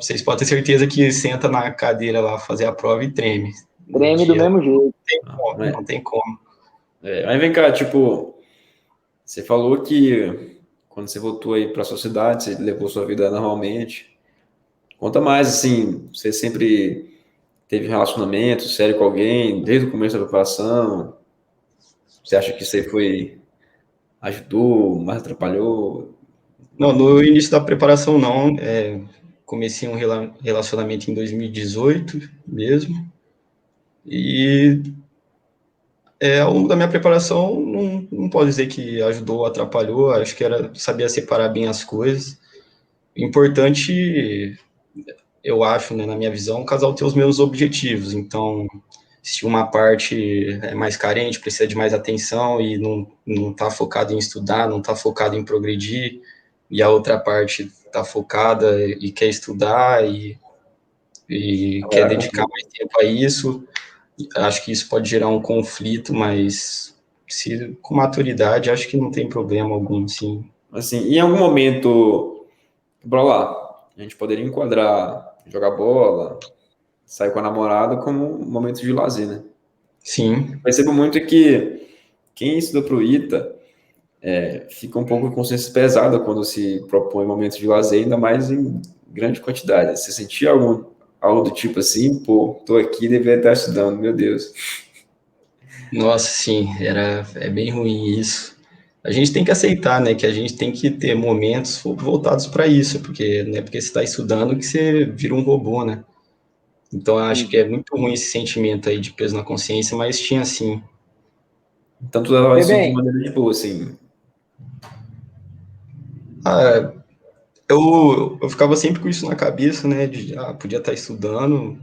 vocês podem ter certeza que senta na cadeira lá fazer a prova e treme. No Treme do dia, mesmo jeito. não tem como. Mas vem cá, tipo, você falou que quando você voltou aí para sua cidade, você levou sua vida normalmente. Conta mais, assim, você sempre teve relacionamento sério com alguém desde o começo da preparação? Você acha que isso aí ajudou, mais atrapalhou? Não, no início da preparação não, comecei um relacionamento em 2018 mesmo, e ao longo da minha preparação não pode dizer que ajudou ou atrapalhou, acho que era saber separar bem as coisas. Importante, eu acho, né, na minha visão, o casal ter os mesmos objetivos, então se uma parte é mais carente, precisa de mais atenção e não está focado em estudar, não está focado em progredir, e a outra parte está focada e quer estudar e quer dedicar mais tempo a isso, acho que isso pode gerar um conflito, mas se com maturidade, acho que não tem problema algum, sim. Assim, em algum momento, bora lá, a gente poderia enquadrar jogar bola, sair com a namorada como um momento de lazer, né? Sim, Percebo muito que quem estuda pro ITA fica um pouco com consciência pesada quando se propõe momentos de lazer, ainda mais em grande quantidade. Você sentia algo do tipo assim, pô, tô aqui, deveria estar estudando, meu Deus. nossa, sim, é bem ruim isso. A gente tem que aceitar, né, que a gente tem que ter momentos voltados para isso, porque não é porque você está estudando que você vira um robô, né? Então, eu acho que é muito ruim esse sentimento aí de peso na consciência, mas tinha sim. Então tu leva isso de Bem, maneira de boa, assim. Ah, eu ficava sempre com isso na cabeça, né, podia estar estudando,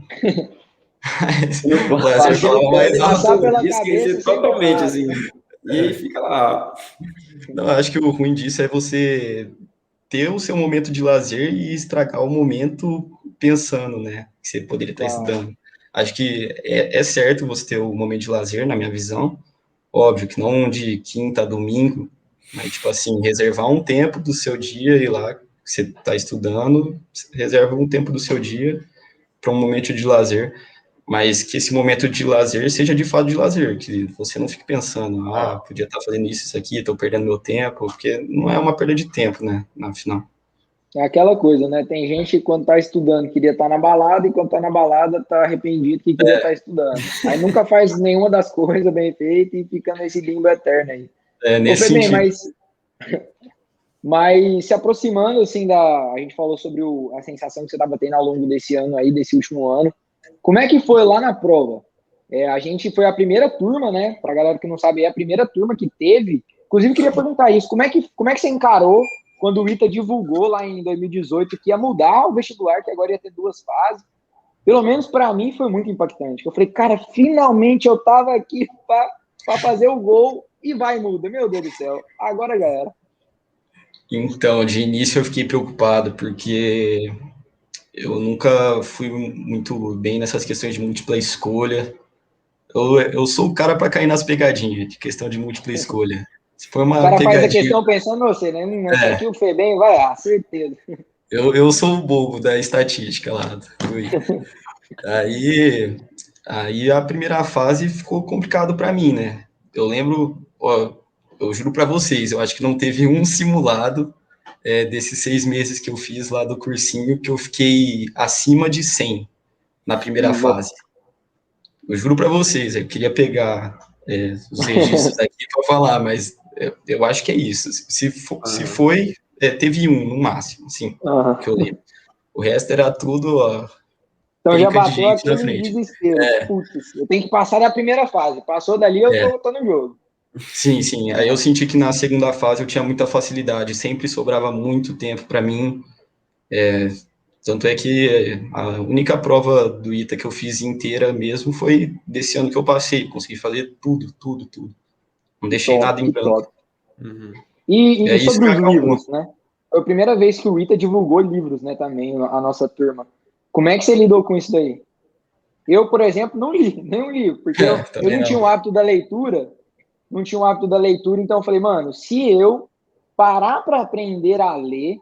mas Você não o lazer falava mais passar alto. pela cabeça esquecer sempre totalmente, passa. assim. E aí fica lá. Não, acho que o ruim disso é você ter o seu momento de lazer e estragar o momento pensando, né, que você poderia estar Claro. estudando. Acho que é certo você ter o momento de lazer, na minha visão. Óbvio que não de quinta a domingo, mas, tipo assim, reservar um tempo do seu dia e lá que você está estudando, reserva um tempo do seu dia para um momento de lazer, mas que esse momento de lazer seja de fato de lazer, que você não fique pensando, podia estar fazendo isso aqui, estou perdendo meu tempo, porque não é uma perda de tempo, né, na final. É aquela coisa, né? Tem gente que quando tá estudando queria estar na balada e quando tá na balada tá arrependido que queria estar estudando. Aí nunca faz nenhuma das coisas bem feita e fica nesse limbo eterno aí. Ô, Nesse Febem, sentido. mas se aproximando assim a gente falou sobre a sensação que você estava tendo ao longo desse ano aí, desse último ano. Como é que foi lá na prova? A gente foi a primeira turma, né? Pra galera que não sabe, é a primeira turma que teve. Inclusive, queria perguntar isso. Como é que você encarou quando o ITA divulgou lá em 2018 que ia mudar o vestibular, que agora ia ter 2 fases? Pelo menos para mim foi muito impactante. Eu falei, cara, finalmente eu tava aqui para fazer o gol e vai muda. Meu Deus do céu. Agora já era. Então, de início eu fiquei preocupado, porque eu nunca fui muito bem nessas questões de múltipla escolha. Eu sou o cara para cair nas pegadinhas de questão de múltipla escolha. Se for O uma cara faz a pegadinha, questão pensando em você, né? Essa aqui o Febem vai, certeza. eu sou o bobo da estatística lá. Aí, aí a primeira fase ficou complicado para mim, né? Eu lembro, ó, eu juro para vocês, eu acho que não teve um simulado desses 6 meses que eu fiz lá do cursinho que eu fiquei acima de 100 na primeira fase. Eu juro para vocês, eu queria pegar os registros aqui para falar, mas eu acho que é isso. Se foi, teve um no máximo, assim, que eu lembro. O resto era tudo, ó, Então já penca de bateu gente na aquele frente. desespero. Putz, eu tenho que passar da primeira fase. Passou dali, eu tô no jogo. Sim, sim. Aí eu senti que na segunda fase eu tinha muita facilidade, sempre sobrava muito tempo para mim. Tanto é que a única prova do ITA que eu fiz inteira mesmo foi desse ano que eu passei. Consegui fazer tudo, tudo, tudo. Não Que deixei top, nada em que branco. top. Uhum. E Isso sobre me os acalmou. livros, né? foi a primeira vez que o ITA divulgou livros, né, também, a nossa turma. Como é que você lidou com isso daí? Eu, por exemplo, não li nenhum livro, porque eu Também não tinha o não. hábito da leitura, então eu falei, mano, se eu parar para aprender a ler,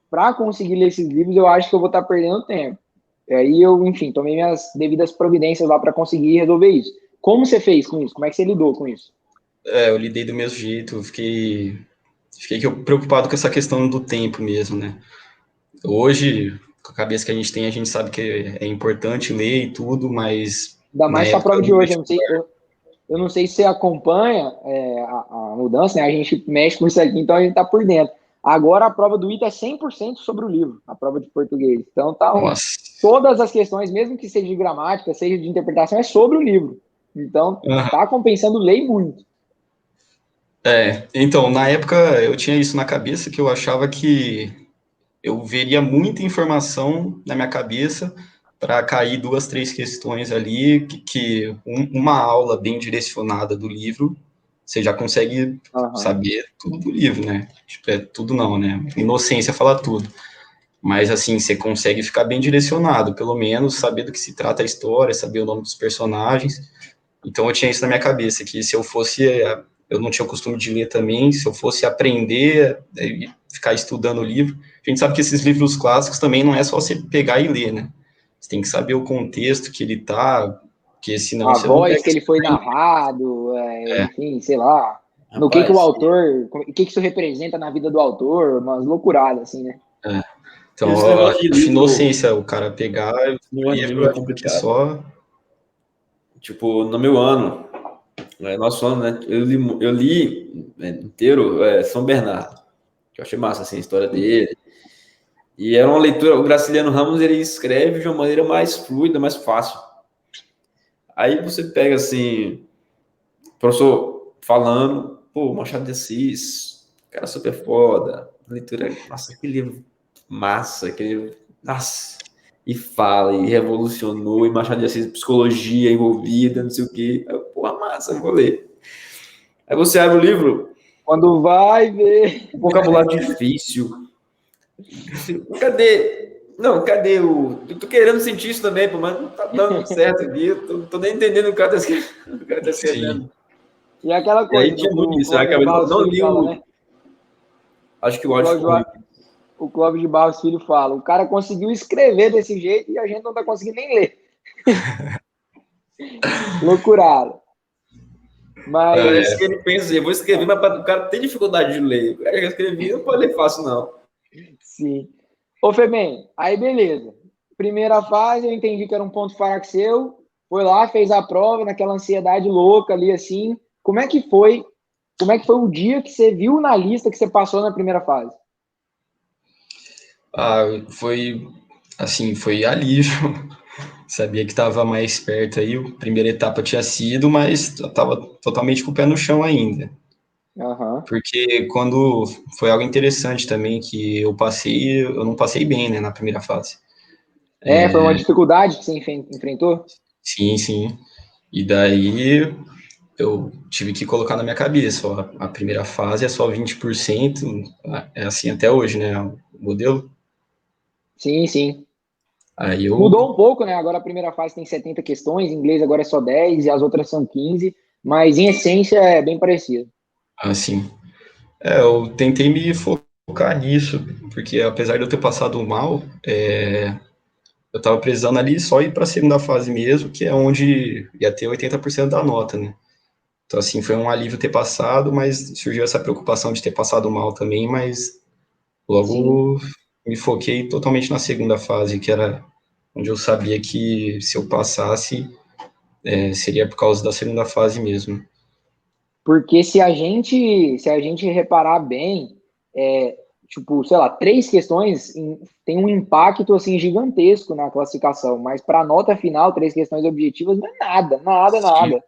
para conseguir ler esses livros, eu acho que eu vou estar perdendo tempo. E aí eu, enfim, tomei minhas devidas providências lá para conseguir resolver isso. Como você fez com isso? Como é que você lidou com isso? Eu lidei do mesmo jeito, fiquei preocupado com essa questão do tempo mesmo, né? Hoje, com a cabeça que a gente tem, a gente sabe que é importante ler e tudo, mas Ainda na mais com a época prova de no hoje. vestibular, Eu não sei se você acompanha a mudança, né? A gente mexe com isso aqui, então a gente está por dentro. Agora a prova do ITA é 100% sobre o livro, a prova de português. Então nossa. todas as questões, mesmo que seja de gramática, seja de interpretação, é sobre o livro. Então tá compensando ler muito. Então, na época eu tinha isso na cabeça, que eu achava que eu veria muita informação na minha cabeça para cair 2, 3 questões ali, uma aula bem direcionada do livro, você já consegue Uhum. saber tudo do livro, né? Tipo, tudo não, né? Inocência fala tudo. Mas, assim, você consegue ficar bem direcionado, pelo menos saber do que se trata a história, saber o nome dos personagens. Então, eu tinha isso na minha cabeça, que se eu fosse... Eu não tinha o costume de ler também, se eu fosse aprender e ficar estudando o livro... A gente sabe que esses livros clássicos também não é só você pegar e ler, né? Você tem que saber o contexto que ele tá, porque senão A você não voz pega que ele foi narrado, é, enfim, sei lá. No que o Rapaz, autor, o que isso representa na vida do autor, umas loucuradas, assim, né? é. Então, esse eu negócio de acho livro, inocência o cara pegar esse negócio e de ler livro o é livro que complicado. só... Tipo, no meu ano, nosso ano, né? Eu li inteiro São Bernardo, que eu achei massa, assim, a história dele. E era uma leitura, o Graciliano Ramos, ele escreve de uma maneira mais fluida, mais fácil. Aí você pega, assim, o professor falando, pô, Machado de Assis, cara super foda, leitura, nossa, que livro massa, que livro, nossa, e fala, e revolucionou, e Machado de Assis, psicologia envolvida, não sei o quê. Aí, pô, massa, vou ler. Aí você abre o livro, Quando vai ver. um vocabulário difícil. Cadê? Não, cadê o. Eu tô querendo sentir isso também, pô, mas não tá dando certo aqui. Eu tô nem entendendo o que o cara tá escrevendo. O cara tá Sim, escrevendo. E aquela E aí coisa, tinha muito o isso. Eu Clóvis de acabei Barros não Filho li fala, o. né? Acho que o O áudio Clóvis, ficou ruim. o Clóvis de Barros Filho fala, o cara conseguiu escrever desse jeito e a gente não tá conseguindo nem ler. Loucurada. É Mas, isso que ele pensa, eu vou escrever, mas o cara tem dificuldade de ler. O cara já escrevi, não pode ler fácil, não. sim. Ô, Febem, aí beleza. Primeira fase, eu entendi que era um ponto fraco seu. Foi lá, fez a prova, naquela ansiedade louca ali, assim. Como é que foi? Como é que foi o dia que você viu na lista que você passou na primeira fase? foi assim, foi alívio. Sabia que estava mais perto aí, a primeira etapa tinha sido, mas estava totalmente com o pé no chão ainda. Aham. Porque quando foi algo interessante também que eu passei, eu não passei bem, né, na primeira fase. Foi uma dificuldade que você enfrentou? Sim, sim. E daí eu tive que colocar na minha cabeça, ó, a primeira fase é só 20%, é assim até hoje, né, o modelo. Sim, sim. Aí eu, Mudou um pouco, né? Agora a primeira fase tem 70 questões, em inglês agora é só 10 e as outras são 15, mas em essência é bem parecido. assim, eu tentei me focar nisso, porque apesar de eu ter passado mal, eu tava precisando ali só ir para a segunda fase mesmo, que é onde ia ter 80% da nota, né? Então, assim, foi um alívio ter passado, mas surgiu essa preocupação de ter passado mal também, mas Sim. logo me foquei totalmente na segunda fase, que era onde eu sabia que se eu passasse, seria por causa da segunda fase mesmo. Porque se a gente reparar bem, tipo, sei lá, 3 questões tem um impacto assim gigantesco na classificação, mas para a nota final, 3 questões objetivas não é nada, nada, Sim, nada.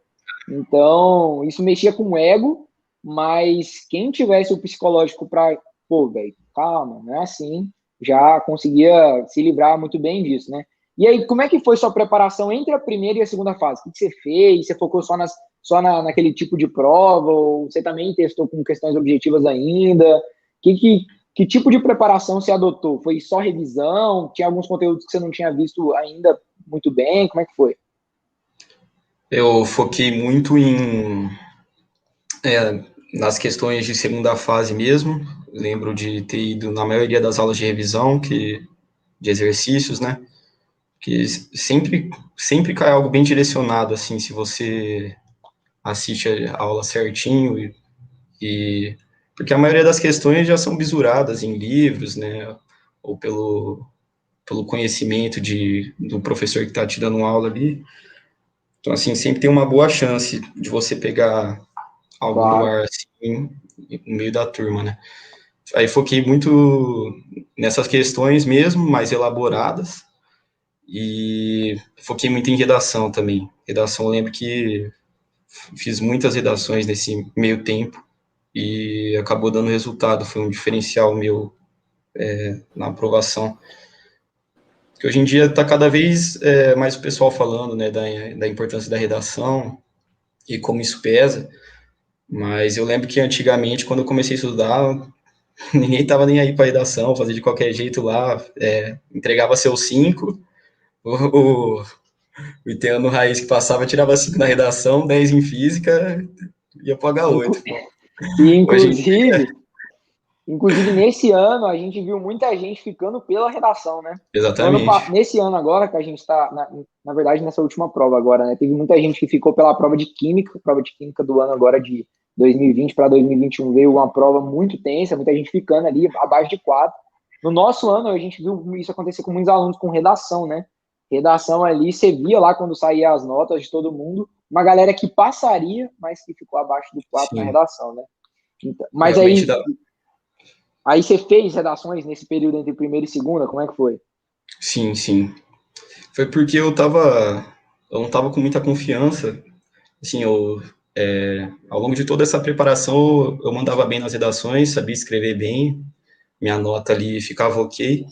Então, isso mexia com o ego, mas quem tivesse o psicológico para, pô, velho, calma, não é assim, já conseguia se livrar muito bem disso, né? E aí, como é que foi sua preparação entre a primeira e a segunda fase? O que você fez? Você focou naquele tipo de prova? Ou você também testou com questões objetivas ainda? Que tipo de preparação você adotou? Foi só revisão? Tinha alguns conteúdos que você não tinha visto ainda muito bem? Como é que foi? Eu foquei muito nas questões de segunda fase mesmo. Lembro de ter ido na maioria das aulas de revisão, de exercícios, né? Que sempre cai algo bem direcionado, assim, se você assiste a aula certinho porque a maioria das questões já são bisuradas em livros, né? Ou pelo conhecimento do professor que está te dando aula ali. Então, assim, sempre tem uma boa chance de você pegar algo no Claro. ar, assim, no meio da turma, né? Aí foquei muito nessas questões mesmo, mais elaboradas, e foquei muito em redação também. Redação, eu lembro que fiz muitas redações nesse meio tempo, e acabou dando resultado, foi um diferencial meu na aprovação. Que hoje em dia está cada vez mais o pessoal falando, né, da importância da redação e como isso pesa, mas eu lembro que antigamente, quando eu comecei a estudar, ninguém estava nem aí para redação, fazia de qualquer jeito lá, entregava seus 5, o, o Iteano Raiz que passava tirava 5 na redação, 10 em física, ia para H8. Inclu- E, Hoje em dia, inclusive, nesse ano, a gente viu muita gente ficando pela redação, né? exatamente. Nesse ano agora, que a gente está, na verdade, nessa última prova agora, né? Teve muita gente que ficou pela prova de química do ano agora de 2020 para 2021. Veio uma prova muito tensa, muita gente ficando ali abaixo de 4. No nosso ano, a gente viu isso acontecer com muitos alunos com redação, né? Redação ali, você via lá quando saía as notas de todo mundo, uma galera que passaria, mas que ficou abaixo do 4 na Sim, redação, né? Então, mas realmente aí dá. Aí você fez redações nesse período entre primeira e segunda? Como é que foi? Sim, sim. Foi porque eu não tava com muita confiança. Assim, ao longo de toda essa preparação, eu mandava bem nas redações, sabia escrever bem, minha nota ali ficava ok.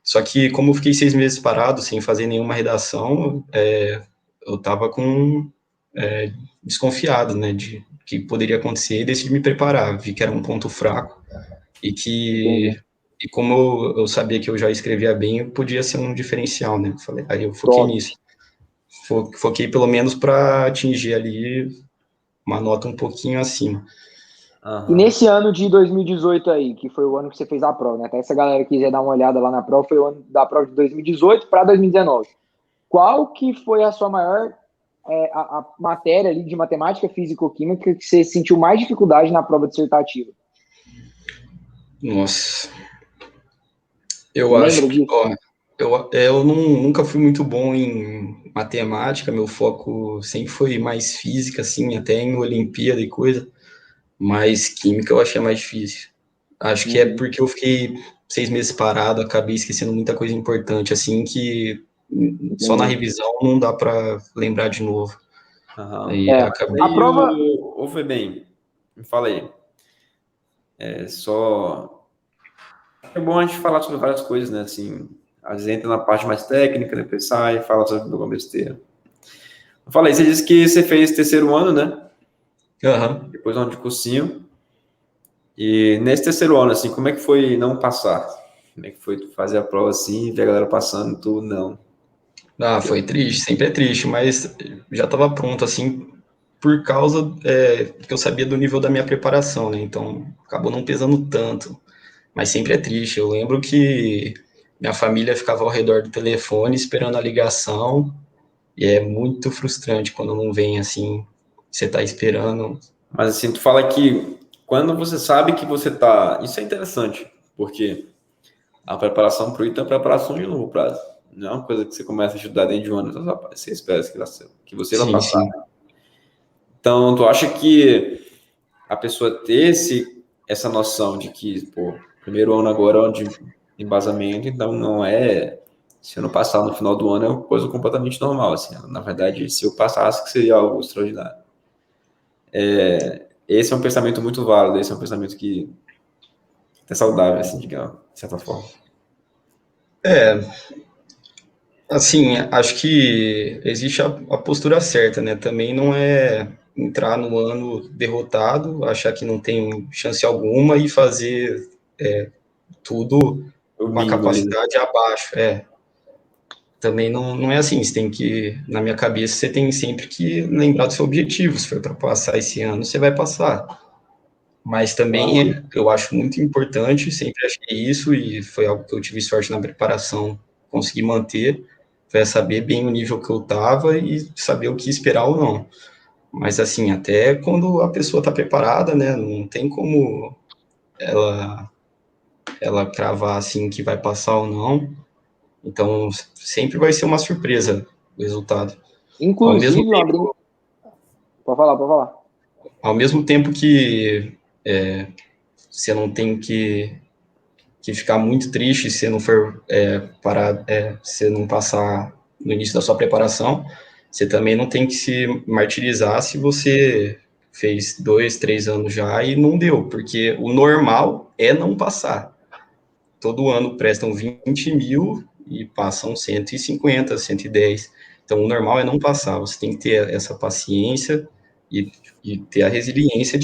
Só que, como eu fiquei 6 meses parado, sem fazer nenhuma redação, eu tava desconfiado, né, de que poderia acontecer e decidi me preparar. Vi que era um ponto fraco e Entendi. e como eu sabia que eu já escrevia bem, podia ser um diferencial, né? Aí eu foquei Top. nisso. Foquei pelo menos para atingir ali uma nota um pouquinho acima. E Aham. nesse ano de 2018 aí, que foi o ano que você fez a prova, né? Até essa galera que quiser dar uma olhada lá na prova, foi o ano da prova de 2018 para 2019. Qual que foi a sua maior a matéria ali de matemática, físico-química que você sentiu mais dificuldade na prova dissertativa? Nossa, Você eu acho lembra que, disso? ó, eu nunca fui muito bom em matemática, meu foco sempre foi mais física, assim, até em Olimpíada e coisa, mas química eu achei mais difícil. Acho que é Uhum. porque eu fiquei 6 meses parado, acabei esquecendo muita coisa importante, assim, que só na Entendi. revisão não dá para lembrar de novo. Aham. Aí É, a acabei. E prova. o Febem, me fala aí. É só. É bom a gente falar sobre várias coisas, né? Assim, às vezes entra na parte mais técnica, depois sai, fala sobre alguma besteira. Fala aí, você disse que você fez terceiro ano, né? Aham. Depois um ano de cursinho. E nesse terceiro ano, assim, como é que foi não passar? Como é que foi tu fazer a prova assim, ver a galera passando e tu não? Ah, foi triste, sempre é triste, mas já estava pronto, assim, por causa que eu sabia do nível da minha preparação, né? Então, acabou não pesando tanto. Mas sempre é triste. Eu lembro que minha família ficava ao redor do telefone esperando a ligação, e é muito frustrante quando não vem assim, você tá esperando. Mas assim, tu fala que quando você sabe que você tá. Isso é interessante, porque a preparação para o ITA é uma preparação de longo prazo. Não é uma coisa que você começa a estudar dentro de um ano, então você espera que você vai Sim, passar. sim. Então, tu acha que a pessoa ter essa noção de que, pô, primeiro ano agora é um de embasamento, então não é. Se eu não passar no final do ano é uma coisa completamente normal, assim. Na verdade, se eu passasse, que seria algo extraordinário. Esse é um pensamento muito válido, esse é um pensamento que é saudável, assim, digamos, de certa forma. É, assim, acho que existe a postura certa, né? Também não é entrar no ano derrotado, achar que não tem chance alguma e fazer tudo O com a mínimo ali, né? capacidade abaixo. Também não é assim, você tem que, na minha cabeça, você tem sempre que lembrar do seu objetivo. Se for para passar esse ano, você vai passar. Mas também eu acho muito importante, sempre achei isso, e foi algo que eu tive sorte na preparação, conseguir manter, foi saber bem o nível que eu estava e saber o que esperar ou não. Mas assim, até quando a pessoa está preparada, né, não tem como ela cravar assim que vai passar ou não. Então, sempre vai ser uma surpresa o resultado. Ao mesmo Inclusive, uma tempo, pode falar, pode falar. ao mesmo tempo que você não tem que ficar muito triste se não for parar, se não passar no início da sua preparação, você também não tem que se martirizar se você fez 2, 3 anos já e não deu, porque o normal é não passar. Todo ano prestam 20 mil e passam 150, 110. Então, o normal é não passar. Você tem que ter essa paciência e ter a resiliência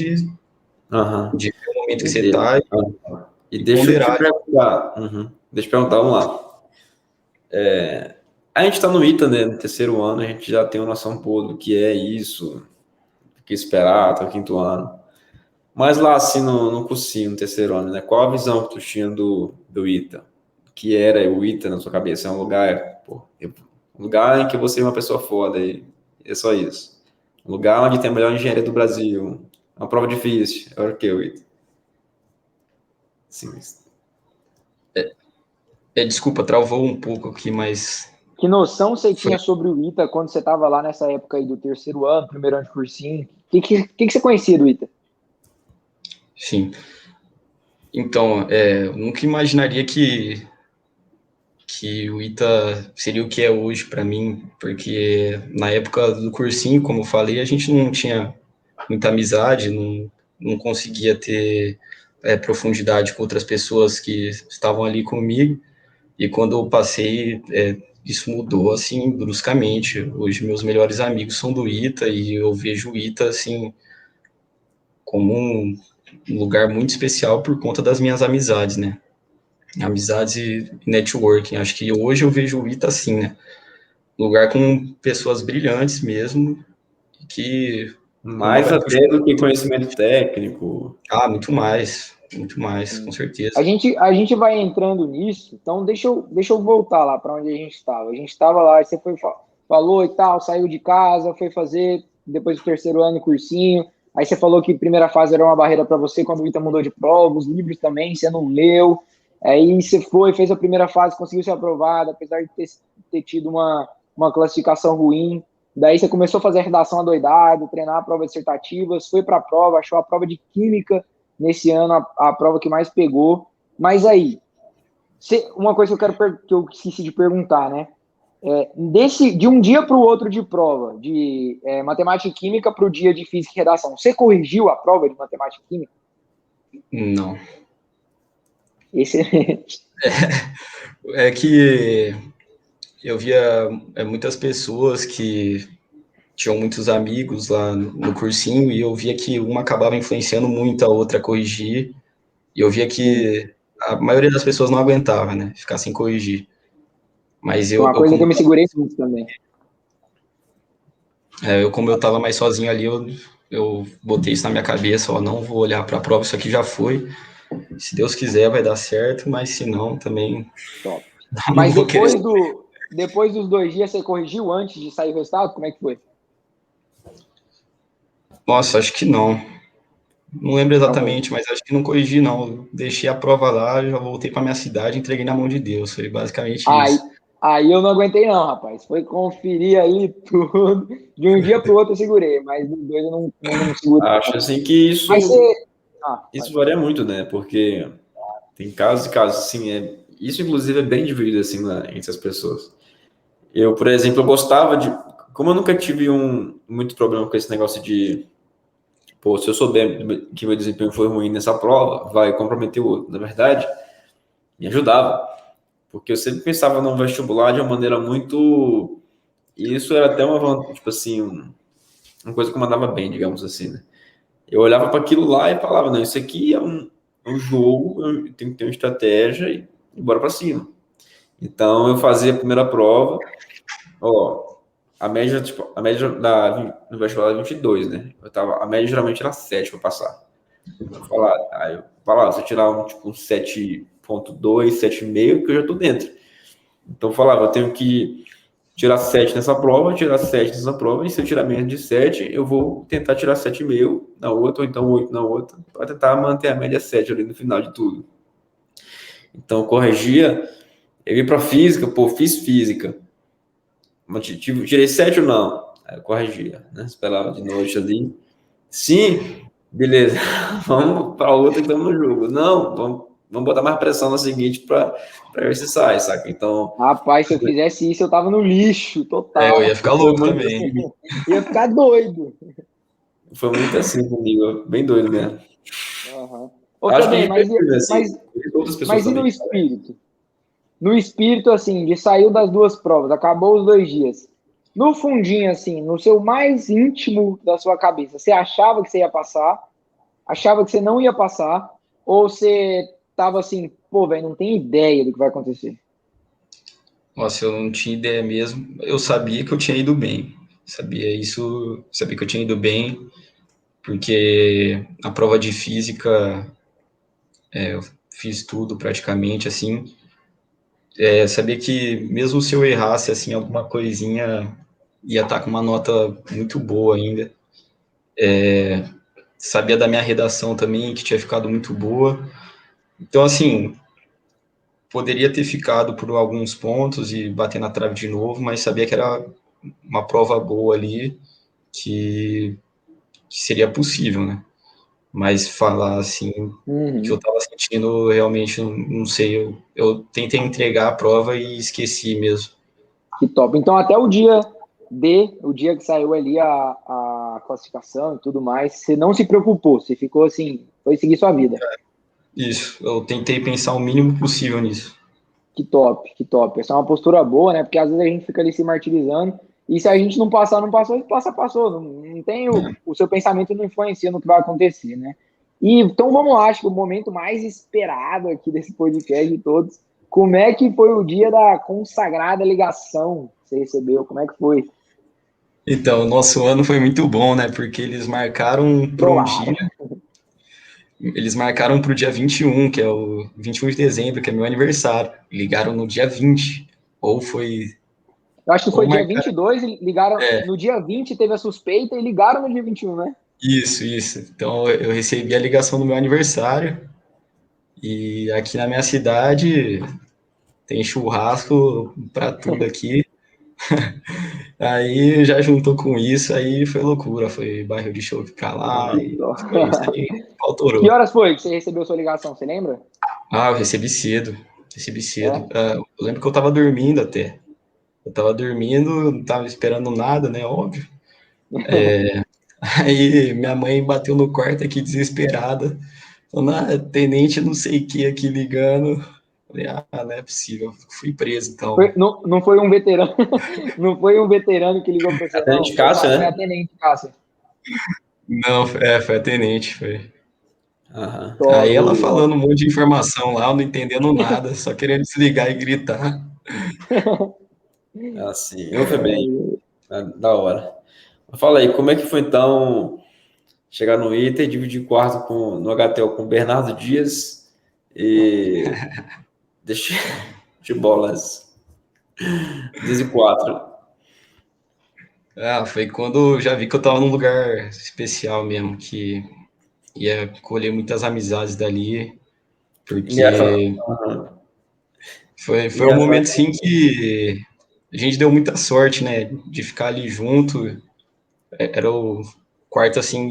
Aham. de ver o momento que você E, está e e deixa eu te ponderar. perguntar. Deixa eu perguntar, vamos lá. A gente está no ITA, né? No terceiro ano, a gente já tem uma noção pô, do que é isso, do que esperar até o quinto ano. Mas lá, assim, no cursinho, no terceiro ano, né? Qual a visão que tu tinha do ITA? O que era o ITA na sua cabeça? É um lugar, pô, um lugar em que você é uma pessoa foda e é só isso. Um lugar onde tem a melhor engenharia do Brasil. É uma prova difícil. Era o que o ITA? Sim, Desculpa, travou um pouco aqui, mas Que noção você foi. tinha sobre o ITA quando você estava lá nessa época aí do terceiro ano, primeiro ano de cursinho? O que você conhecia do ITA? Sim. Então, eu nunca imaginaria que o ITA seria o que é hoje para mim, porque na época do cursinho, como eu falei, a gente não tinha muita amizade, não conseguia ter profundidade com outras pessoas que estavam ali comigo, e quando eu passei, isso mudou, assim, bruscamente. Hoje meus melhores amigos são do ITA, e eu vejo o ITA, assim, como um lugar muito especial por conta das minhas amizades, né? Amizades e networking. Acho que hoje eu vejo o ITA assim, né? Lugar com pessoas brilhantes mesmo, que uma mais vai até puxando a do que outra. conhecimento técnico. Muito mais, com A certeza. gente, a gente vai entrando nisso, então deixa eu voltar lá para onde a gente estava. A gente estava lá, você falou e tal, saiu de casa, foi fazer, depois do terceiro ano, cursinho. Aí você falou que a primeira fase era uma barreira para você quando o ITA mudou de prova, os livros também, você não leu. Aí você foi, fez a primeira fase, conseguiu ser aprovado, apesar de ter tido uma classificação ruim. Daí você começou a fazer a redação adoidado, treinar a prova dissertativas, foi para a prova, achou a prova de química nesse ano a prova que mais pegou. Mas aí, uma coisa que eu esqueci de perguntar, né? De um dia para o outro de prova, de matemática e química para o dia de física e redação, você corrigiu a prova de matemática e química? Não. Excelente. É que eu via muitas pessoas que tinham muitos amigos lá no cursinho e eu via que uma acabava influenciando muito a outra a corrigir. E eu via que a maioria das pessoas não aguentava, né? Ficar sem corrigir. Mas Foi eu, uma eu coisa que como eu me segurei muito também. como eu estava mais sozinho ali, eu botei isso na minha cabeça, ó, não vou olhar para a prova, isso aqui já foi. Se Deus quiser vai dar certo, mas se não, também Top. não Mas vou querer. depois dos 2 dias, você corrigiu antes de sair o resultado? Como é que foi? Nossa, acho que não. Não lembro Não corrigiu. exatamente, mas acho que não corrigi, não. Eu deixei a prova lá, já voltei para minha cidade e entreguei na mão de Deus. Foi basicamente Aí, isso. aí eu não aguentei, não, rapaz. Foi conferir ali tudo. De um dia para o outro eu segurei, mas dos dois eu não segurei. Acho assim que Mas isso, você. Ah, isso varia muito, né? Porque tem casos e casos, assim, isso inclusive é bem dividido, assim, entre as pessoas. Eu, por exemplo, eu gostava de, como eu nunca tive muito problema com esse negócio de, pô, se eu souber que meu desempenho foi ruim nessa prova, vai comprometer o outro. Na verdade, me ajudava, porque eu sempre pensava no vestibular de uma maneira muito, e isso era até tipo assim, uma coisa que eu mandava bem, digamos assim, né? Eu olhava para aquilo lá e falava, não, isso aqui um jogo, eu tenho que ter uma estratégia e bora para cima. Então, eu fazia a primeira prova, ó, a média no vestibular era 22, né? A média geralmente era 7 para passar. Eu falava, se eu tirar um 7,2, 7,5, que eu já tô dentro. Então, eu falava, eu tenho que tirar 7 nessa prova, tirar 7 nessa prova, e se eu tirar menos de 7, eu vou tentar tirar 7,5 na outra, ou então 8 na outra, para tentar manter a média 7 ali no final de tudo. Então, eu corrigia, eu ia para física, fiz física. Tirei 7 ou não? Aí eu corrigia, né? Esperava de noite ali. Sim, beleza. Vamos para outra que estamos no jogo. Não, vamos botar mais pressão na seguinte para ver se sai, saca? Então. Rapaz, se eu fizesse isso, eu tava no lixo total. Eu ia ficar louco também. Ia ficar doido. Foi muito assim comigo, bem doido mesmo. Uhum. Acho que outras pessoas mas e também. no espírito? No espírito, assim, de saiu das duas provas, acabou os 2 dias. No fundinho, assim, no seu mais íntimo da sua cabeça, você achava que você ia passar? Achava que você não ia passar? Ou você tava assim, pô, velho, não tem ideia do que vai acontecer? Nossa, eu não tinha ideia mesmo. Eu sabia que eu tinha ido bem. Sabia que eu tinha ido bem, porque a prova de física, eu fiz tudo praticamente, assim. Sabia que mesmo se eu errasse, assim, alguma coisinha, ia estar com uma nota muito boa ainda. Sabia da minha redação também, que tinha ficado muito boa. Então, assim, poderia ter ficado por alguns pontos e bater na trave de novo, mas sabia que era uma prova boa ali, que seria possível, né? Mas falar assim, que eu estava sentindo, realmente, não sei. Eu tentei entregar a prova e esqueci mesmo. Que top. Então, até o dia o dia que saiu ali a classificação e tudo mais, você não se preocupou, você ficou assim, foi seguir sua vida. Isso, eu tentei pensar o mínimo possível nisso. Que top, que top. Essa é uma postura boa, né? Porque às vezes a gente fica ali se martirizando. E se a gente não passar, não passou, passou. Não tem o seu pensamento não influencia no que vai acontecer, né? E então vamos lá, acho que o momento mais esperado aqui desse podcast de todos. Como é que foi o dia da consagrada ligação que você recebeu? Como é que foi? Então, o nosso ano foi muito bom, né? Porque Trollado. eles marcaram para o dia 21, que é o 21 de dezembro, que é meu aniversário. Ligaram no dia 20. Ou foi. Eu acho que Ou foi dia marcaram. 22 e ligaram. No dia 20 teve a suspeita e ligaram no dia 21, né? Isso. Então, eu recebi a ligação do meu aniversário. E aqui na minha cidade tem churrasco para tudo aqui. Aí já juntou com isso, aí foi loucura. Foi bairro de show pra lá e foi isso aí. Que Autorou. horas foi que você recebeu sua ligação? Você lembra? Ah, eu recebi cedo. Recebi cedo. É. Eu lembro que eu tava dormindo até. Eu tava dormindo, não tava esperando nada, né? Óbvio. Aí minha mãe bateu no quarto aqui desesperada. Falando, tenente não sei o que aqui ligando. Falei, não é possível. Fui preso, então. Não foi um veterano, não foi um veterano que ligou para você, Até não. de Cássia, Foi a né? tenente Cássia. Não, foi a tenente, foi. Aham. Top. Aí ela falando um monte de informação lá, eu não entendendo nada, só querendo desligar e gritar. Assim, eu fui bem, da hora. Fala aí, como é que foi então chegar no Inter, dividir quarto no HTL com Bernardo Dias e deixa de bolas 14. Foi quando eu já vi que eu tava num lugar especial mesmo, que ia colher muitas amizades dali, Engraçado. porque Uhum. foi um Engraçado. momento assim que a gente deu muita sorte, né, de ficar ali junto. Era o quarto assim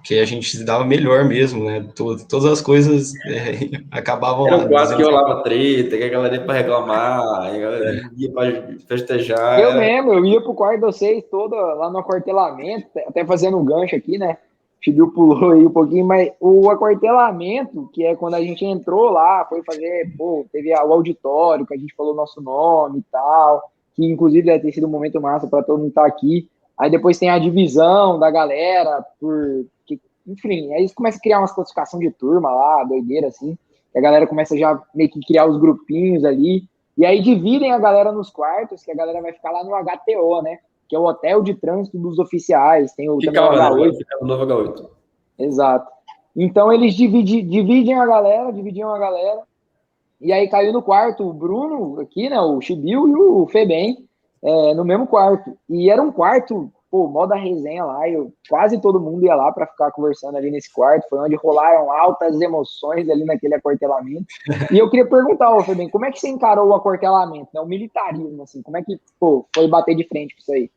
que a gente se dava melhor mesmo, né? Todas as coisas acabavam Era lá, o quarto que dizendo rolava treta, que a galera ia pra reclamar, a galera ia pra festejar. Eu mesmo, eu ia pro quarto de vocês toda lá no aquartelamento, até fazendo um gancho aqui, né? O Chibiu pulou aí um pouquinho, mas o aquartelamento, que é quando a gente entrou lá, foi fazer, pô, teve o auditório, que a gente falou nosso nome e tal, que inclusive deve ter sido um momento massa para todo mundo estar aqui. Aí depois tem a divisão da galera, Enfim, aí eles começam a criar umas classificação de turma lá, doideira, assim. E a galera começa já meio que criar os grupinhos ali. E aí dividem a galera nos quartos, que a galera vai ficar lá no HTO, né? Que é o Hotel de Trânsito dos Oficiais. Tem também o H8. Ficava no novo H8. Exato. Então eles dividiam a galera, e aí caiu no quarto o Bruno aqui, né, o Chibiu e o Febem, no mesmo quarto. E era um quarto, pô, mó da resenha lá, quase todo mundo ia lá para ficar conversando ali nesse quarto, foi onde rolaram altas emoções ali naquele aquartelamento. E eu queria perguntar, ô Febem, como é que você encarou o aquartelamento, né, o militarismo, assim, como é que, pô, foi bater de frente com isso aí?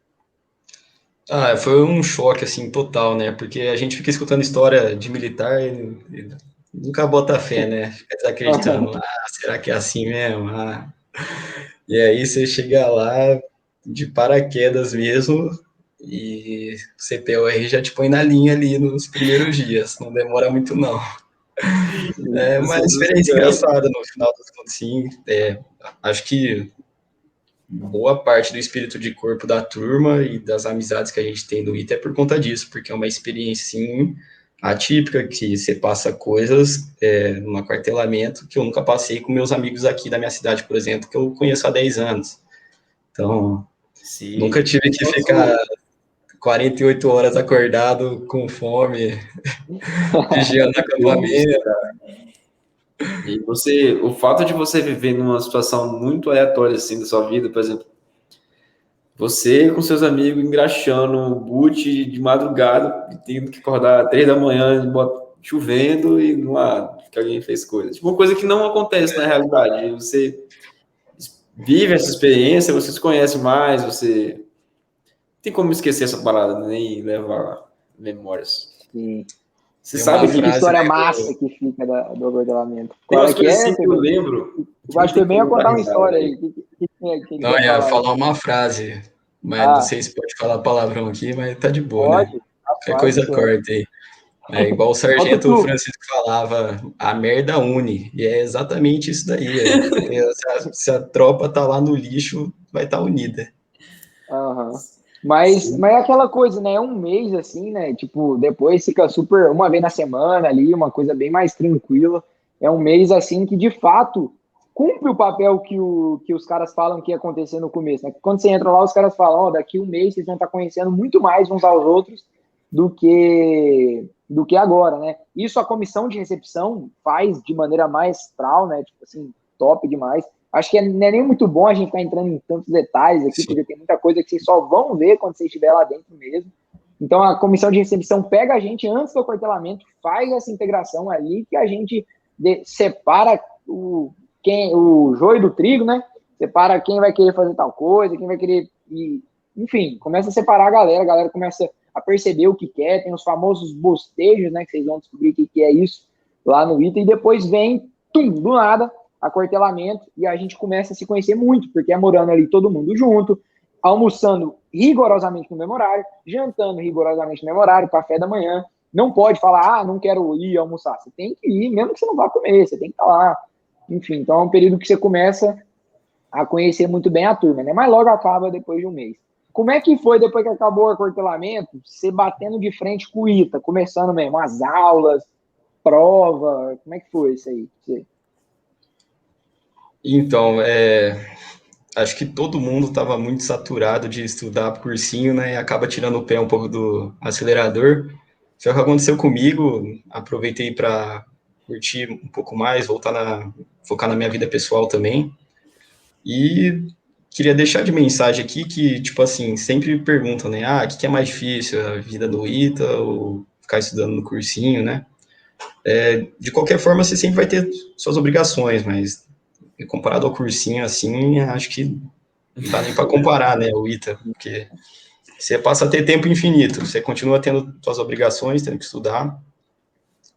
Foi um choque, assim, total, né? Porque a gente fica escutando história de militar e nunca bota fé, né? Fica desacreditando. Será que é assim mesmo? E aí você chega lá de paraquedas mesmo e o CPOR já te põe na linha ali nos primeiros dias. Não demora muito, não. É uma experiência engraçada no final das contas, sim. Acho que boa parte do espírito de corpo da turma e das amizades que a gente tem no ITA é por conta disso, porque é uma experiência, sim, atípica, que você passa coisas no aquartelamento que eu nunca passei com meus amigos aqui da minha cidade, por exemplo, que eu conheço há 10 anos. Então, sim, nunca tive que ficar 48 horas acordado com fome, vigiando acampamento. E o fato de você viver numa situação muito aleatória assim da sua vida, por exemplo, você com seus amigos engraxando boot de madrugada, tendo que acordar 3 da manhã, chovendo e não há que alguém fez coisa. Tipo, uma coisa que não acontece na realidade. Você vive essa experiência, você se conhece mais, você tem como esquecer essa parada, nem levar memórias. Sim. Você sabe que história massa que fica do aquartelamento. Tem umas coisas assim que eu lembro. Eu acho que eu bem ia contar uma história aí. Não, ia falar uma frase, mas não sei se pode falar palavrão aqui, mas tá de boa, né? Qualquer coisa corta aí. É igual o sargento Francisco falava, a merda une. E é exatamente isso daí. Se a tropa tá lá no lixo, vai estar unida. Mas é aquela coisa, né? É um mês assim, né? Tipo, depois fica super uma vez na semana ali, uma coisa bem mais tranquila. É um mês assim que de fato cumpre o papel que os caras falam que ia acontecer no começo, né? Quando você entra lá, os caras falam, daqui um mês vocês vão estar conhecendo muito mais uns aos outros do que agora, né? Isso a comissão de recepção faz de maneira maestral, né? Tipo assim, top demais. Acho que não é nem muito bom a gente estar entrando em tantos detalhes aqui, porque tem muita coisa que vocês só vão ver quando você estiver lá dentro mesmo. Então, a comissão de recepção pega a gente antes do aquartelamento, faz essa integração ali, que a gente separa o joio do trigo, né? Separa quem vai querer fazer tal coisa, quem vai querer... enfim, começa a separar a galera começa a perceber o que quer, tem os famosos bostejos, né? Que vocês vão descobrir o que é isso lá no ITA, e depois vem, do nada, aquartelamento, e a gente começa a se conhecer muito, porque é morando ali todo mundo junto, almoçando rigorosamente no mesmo horário, jantando rigorosamente no mesmo horário, café da manhã. Não pode falar, não quero ir almoçar. Você tem que ir, mesmo que você não vá comer, você tem que estar lá. Enfim, então é um período que você começa a conhecer muito bem a turma, né? Mas logo acaba depois de um mês. Como é que foi depois que acabou o aquartelamento, você batendo de frente com o ITA, começando mesmo as aulas, prova, como é que foi isso aí? Então, acho que todo mundo estava muito saturado de estudar cursinho, né? E acaba tirando o pé um pouco do acelerador. Foi o que aconteceu comigo. Aproveitei para curtir um pouco mais, focar na minha vida pessoal também. E queria deixar de mensagem aqui que, tipo assim, sempre perguntam, né? O que é mais difícil, a vida do ITA ou ficar estudando no cursinho, né? De qualquer forma, você sempre vai ter suas obrigações, mas comparado ao cursinho, assim, acho que não dá nem para comparar, né, o ITA, porque você passa a ter tempo infinito, você continua tendo suas obrigações, tendo que estudar,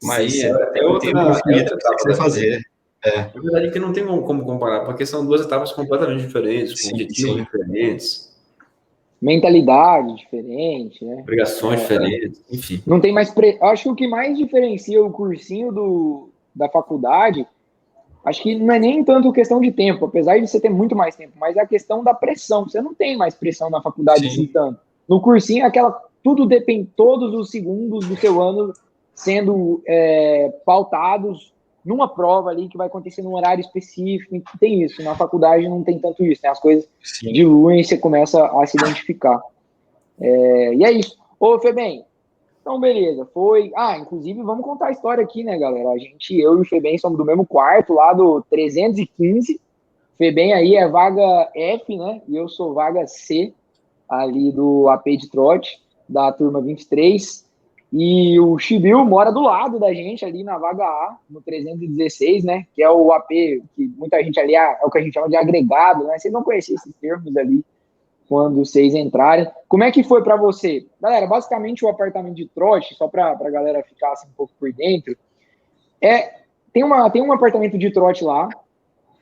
mas sim, você tem um tempo infinito que você quiser fazer. Na verdade, que não tem como comparar, porque são duas etapas completamente diferentes, com objetivos diferentes. Mentalidade diferente, né? Obrigações diferentes, enfim. Não tem mais... Acho que o que mais diferencia o cursinho da faculdade, acho que não é nem tanto questão de tempo, apesar de você ter muito mais tempo, mas é a questão da pressão. Você não tem mais pressão na faculdade assim tanto. No cursinho, tudo depende, todos os segundos do seu ano sendo pautados numa prova ali que vai acontecer num horário específico, e tem isso. Na faculdade não tem tanto isso, né? As coisas diluem e você começa a se identificar. E é isso. Ô, Febem, então beleza, foi... inclusive vamos contar a história aqui, né, galera? Eu e o Febem somos do mesmo quarto, lá do 315. Febem aí é vaga F, né? E eu sou vaga C, ali do AP de trote, da turma 23. E o Chibiu mora do lado da gente, ali na vaga A, no 316, né? Que é o AP, que muita gente ali é o que a gente chama de agregado, né? Vocês vão conhecer esses termos ali quando vocês entrarem. Como é que foi para você? Galera, basicamente o apartamento de trote, só para a galera ficar assim, um pouco por dentro, tem um apartamento de trote lá,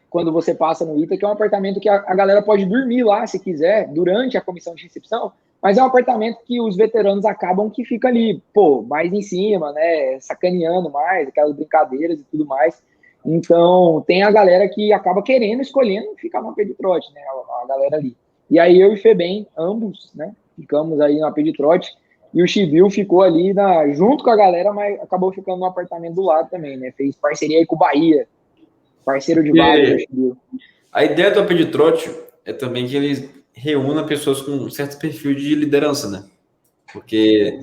quando você passa no ITA, que é um apartamento que a galera pode dormir lá, se quiser, durante a comissão de recepção, mas é um apartamento que os veteranos acabam que fica ali, mais em cima, né, sacaneando mais, aquelas brincadeiras e tudo mais. Então, tem a galera que acaba escolhendo ficar no AP de trote, né, a galera ali. E aí eu e Febem, ambos, né, ficamos aí no AP de trote, e o Chibiu ficou ali junto com a galera, mas acabou ficando no apartamento do lado também, né, fez parceria aí com o Bahia, parceiro de vaga do Chibiu. A ideia do AP de trote é também que eles reúna pessoas com um certo perfil de liderança, né? Porque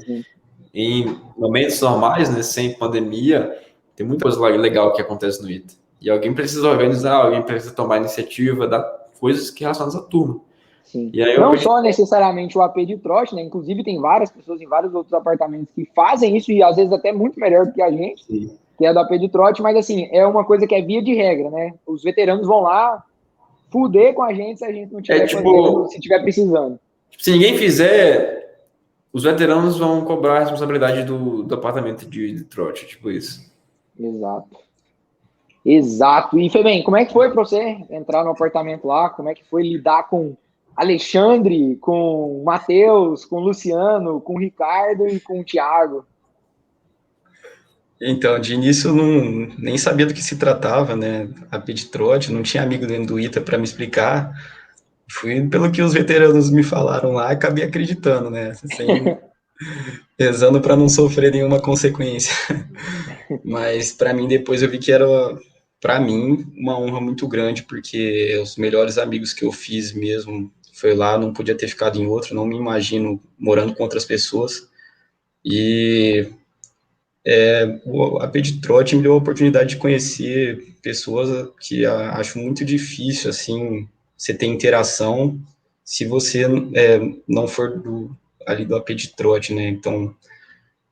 em momentos normais, né, sem pandemia, tem muita coisa legal que acontece no ITA. E alguém precisa organizar, alguém precisa tomar iniciativa, dar coisas que relacionam à turma. Sim. E aí não só necessariamente o AP de trote, né? Inclusive tem várias pessoas em vários outros apartamentos que fazem isso e às vezes até muito melhor do que a gente, sim, que é do AP de trote, mas assim, é uma coisa que é via de regra, né? Os veteranos vão lá fuder com a gente se a gente não tiver fazendo, se tiver precisando. Se ninguém fizer, os veteranos vão cobrar a responsabilidade do apartamento de trote, tipo isso. Exato. E, Febem, como é que foi para você entrar no apartamento lá? Como é que foi lidar com Alexandre, com Matheus, com Luciano, com Ricardo e com o Thiago? Então, de início eu nem sabia do que se tratava, né? A Peditrote, não tinha amigo dentro do ITA para me explicar. Fui pelo que os veteranos me falaram lá, acabei acreditando, né? Pesando para não sofrer nenhuma consequência. Mas para mim depois eu vi que era, para mim, uma honra muito grande, porque os melhores amigos que eu fiz mesmo foi lá, não podia ter ficado em outro, não me imagino morando com outras pessoas. E a Peditrote me deu a oportunidade de conhecer pessoas que acho muito difícil, assim, você ter interação se você não for ali do AP de trote, né? Então,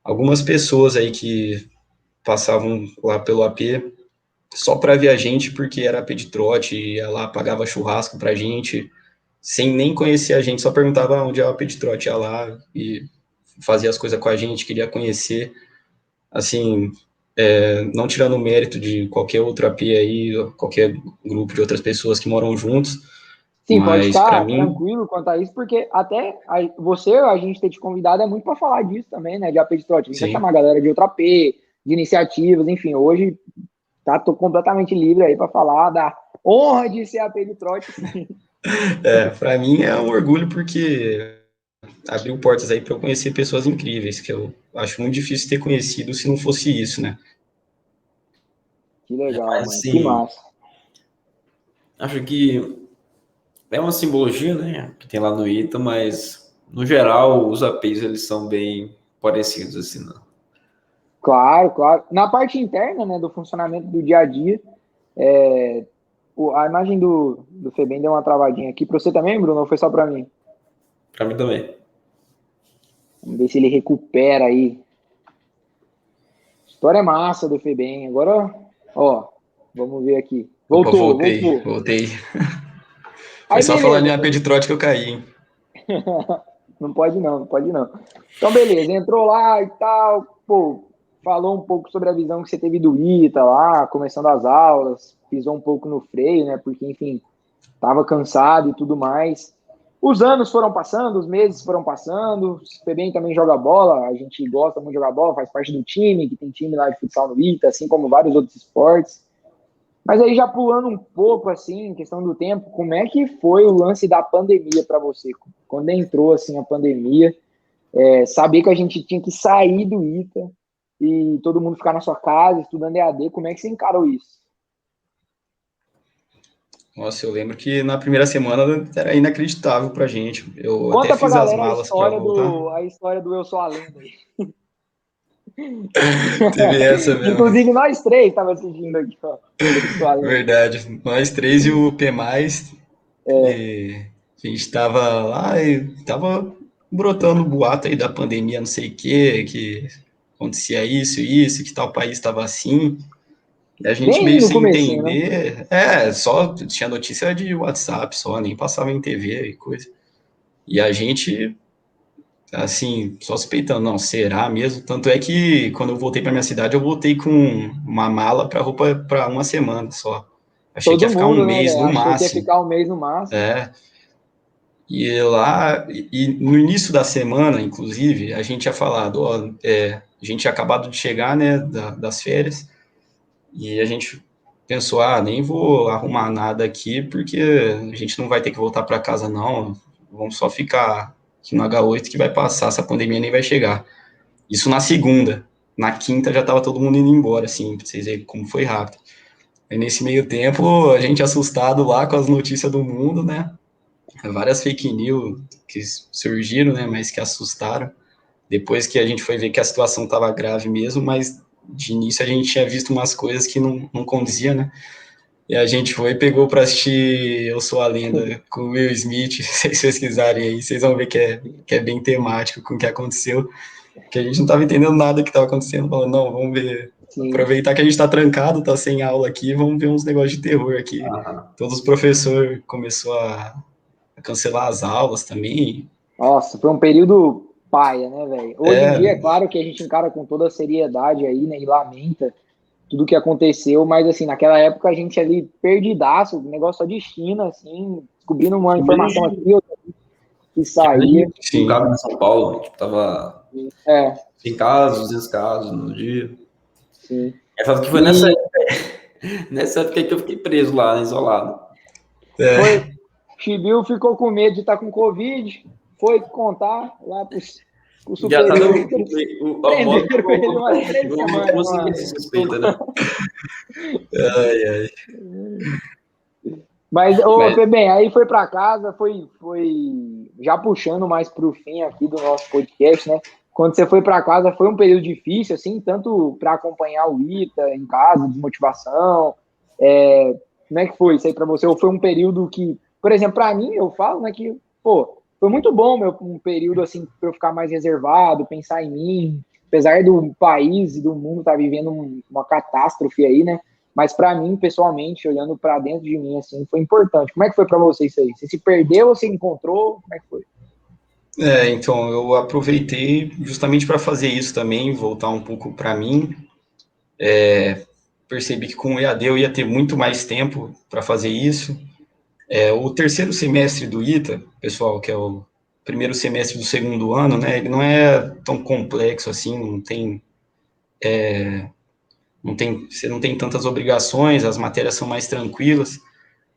algumas pessoas aí que passavam lá pelo AP só para ver a gente, porque era AP de trote, ia lá, pagava churrasco pra gente, sem nem conhecer a gente, só perguntava onde é o AP de trote, ia lá e fazia as coisas com a gente, queria conhecer. Assim, não tirando o mérito de qualquer outro AP aí, qualquer grupo de outras pessoas que moram juntos. Sim, mas pode ficar tranquilo quanto a isso, porque até a gente ter te convidado é muito para falar disso também, né, de AP de trote. A gente vai chamar a galera de outro AP, de iniciativas, enfim, hoje tô completamente livre aí para falar da honra de ser AP de trote. Para mim é um orgulho, porque abriu portas aí para eu conhecer pessoas incríveis, que eu acho muito difícil ter conhecido se não fosse isso, né? Que legal, mano. Sim, que massa. Acho que é uma simbologia, né, que tem lá no ITA, mas, no geral, os APs, eles são bem parecidos, assim, não? Claro. Na parte interna, né, do funcionamento do dia a dia, a imagem do Febem deu uma travadinha aqui. Para você também, Bruno, ou foi só para mim? Para mim também. Vamos ver se ele recupera aí. História massa do Febem. Agora, ó, vamos ver aqui. Voltou. Voltei. Foi só falar em AP de trote que eu caí, hein? Não pode não. Então, beleza, entrou lá e tal, falou um pouco sobre a visão que você teve do ITA lá, começando as aulas, pisou um pouco no freio, né, porque, enfim, tava cansado e tudo mais. Os anos foram passando, os meses foram passando, o Febem também joga bola, a gente gosta muito de jogar bola, faz parte do time, que tem time lá de futsal no ITA, assim como vários outros esportes. Mas aí já pulando um pouco, assim, em questão do tempo, como é que foi o lance da pandemia para você? Quando entrou, assim, a pandemia, saber que a gente tinha que sair do ITA e todo mundo ficar na sua casa, estudando EAD. Como é que você encarou isso? Nossa, eu lembro que na primeira semana era inacreditável pra gente. Eu até Conta pra fiz as galera a malas para história voltar. do Eu Sou a Lenda aí. Teve essa mesmo. Inclusive, nós três estávamos assistindo aqui, ó. Eu Sou a Lenda. Verdade. Nós três e o P+, e a gente tava lá e tava brotando boato aí da pandemia, não sei o quê, que acontecia isso, que tal país estava assim. E a gente Bem meio no sem comecinho, né? entender. Só tinha notícia de WhatsApp só, nem passava em TV e coisa. E a gente, assim, só suspeitando, não, será mesmo? Tanto é que quando eu voltei para minha cidade, eu voltei com uma mala para roupa para uma semana só. Achei que ia Todo ficar um mundo, né, mês velho? no Achou que ia máximo. ficar um mês no máximo. É, e no início da semana, inclusive, a gente tinha falado, ó, a gente tinha acabado de chegar, né, das férias, e a gente pensou, nem vou arrumar nada aqui, porque a gente não vai ter que voltar para casa, não, vamos só ficar aqui no H8 que vai passar, essa pandemia nem vai chegar. Isso na segunda. Na quinta já estava todo mundo indo embora, assim, pra vocês verem como foi rápido. Aí nesse meio tempo, a gente assustado lá com as notícias do mundo, né? Várias fake news que surgiram, né? Mas que assustaram. Depois que a gente foi ver que a situação estava grave mesmo, mas de início a gente tinha visto umas coisas que não condizia, né? E a gente foi e pegou para assistir Eu Sou a Lenda com o Will Smith. Se vocês pesquisarem aí, vocês vão ver que é bem temático com o que aconteceu. Que a gente não estava entendendo nada que estava acontecendo. Falando, não, vamos ver. Sim. Aproveitar que a gente está trancado, está sem aula aqui, vamos ver uns negócios de terror aqui. Todos os professores começaram a cancelar as aulas também. Nossa, foi um período paia, né, velho? Hoje em É, dia, é claro que a gente encara com toda a seriedade aí, né, e lamenta tudo que aconteceu, mas, assim, naquela época a gente ali perdidaço, negócio só de China, assim, descobrindo uma informação aqui, outra que saía. Um sim. caso em São Paulo, tipo, tava É, 100 casos, 200 casos no dia. sim. É fato que foi E nessa época que eu fiquei preso lá, né, isolado. foi, Chibiu ficou com medo de estar com Covid, foi contar lá pro Engraçado, superior. a voz Prenderam ele umas 3 semanas. assim que se suspeita, né? Ai, ai. Mas, ô, Mas, Febem, aí foi para casa, foi já puxando mais para o fim aqui do nosso podcast, né? Quando você foi para casa, foi um período difícil, assim, tanto para acompanhar o Ita em casa, desmotivação. Como é que foi isso aí para você? Ou foi um período que, por exemplo, para mim, eu falo, né, que, pô, foi muito bom um período, assim, para eu ficar mais reservado, pensar em mim, apesar do país e do mundo estar vivendo uma catástrofe aí, né? Mas para mim, pessoalmente, olhando para dentro de mim, assim, foi importante. Como é que foi para você isso aí? Você se perdeu ou você encontrou? Como é que foi? então, eu aproveitei justamente para fazer isso também, voltar um pouco para mim. Percebi que com o EAD eu ia ter muito mais tempo para fazer isso. O terceiro semestre do ITA, pessoal, que é o primeiro semestre do segundo ano, né? Ele não é tão complexo assim, você não tem tantas obrigações, as matérias são mais tranquilas.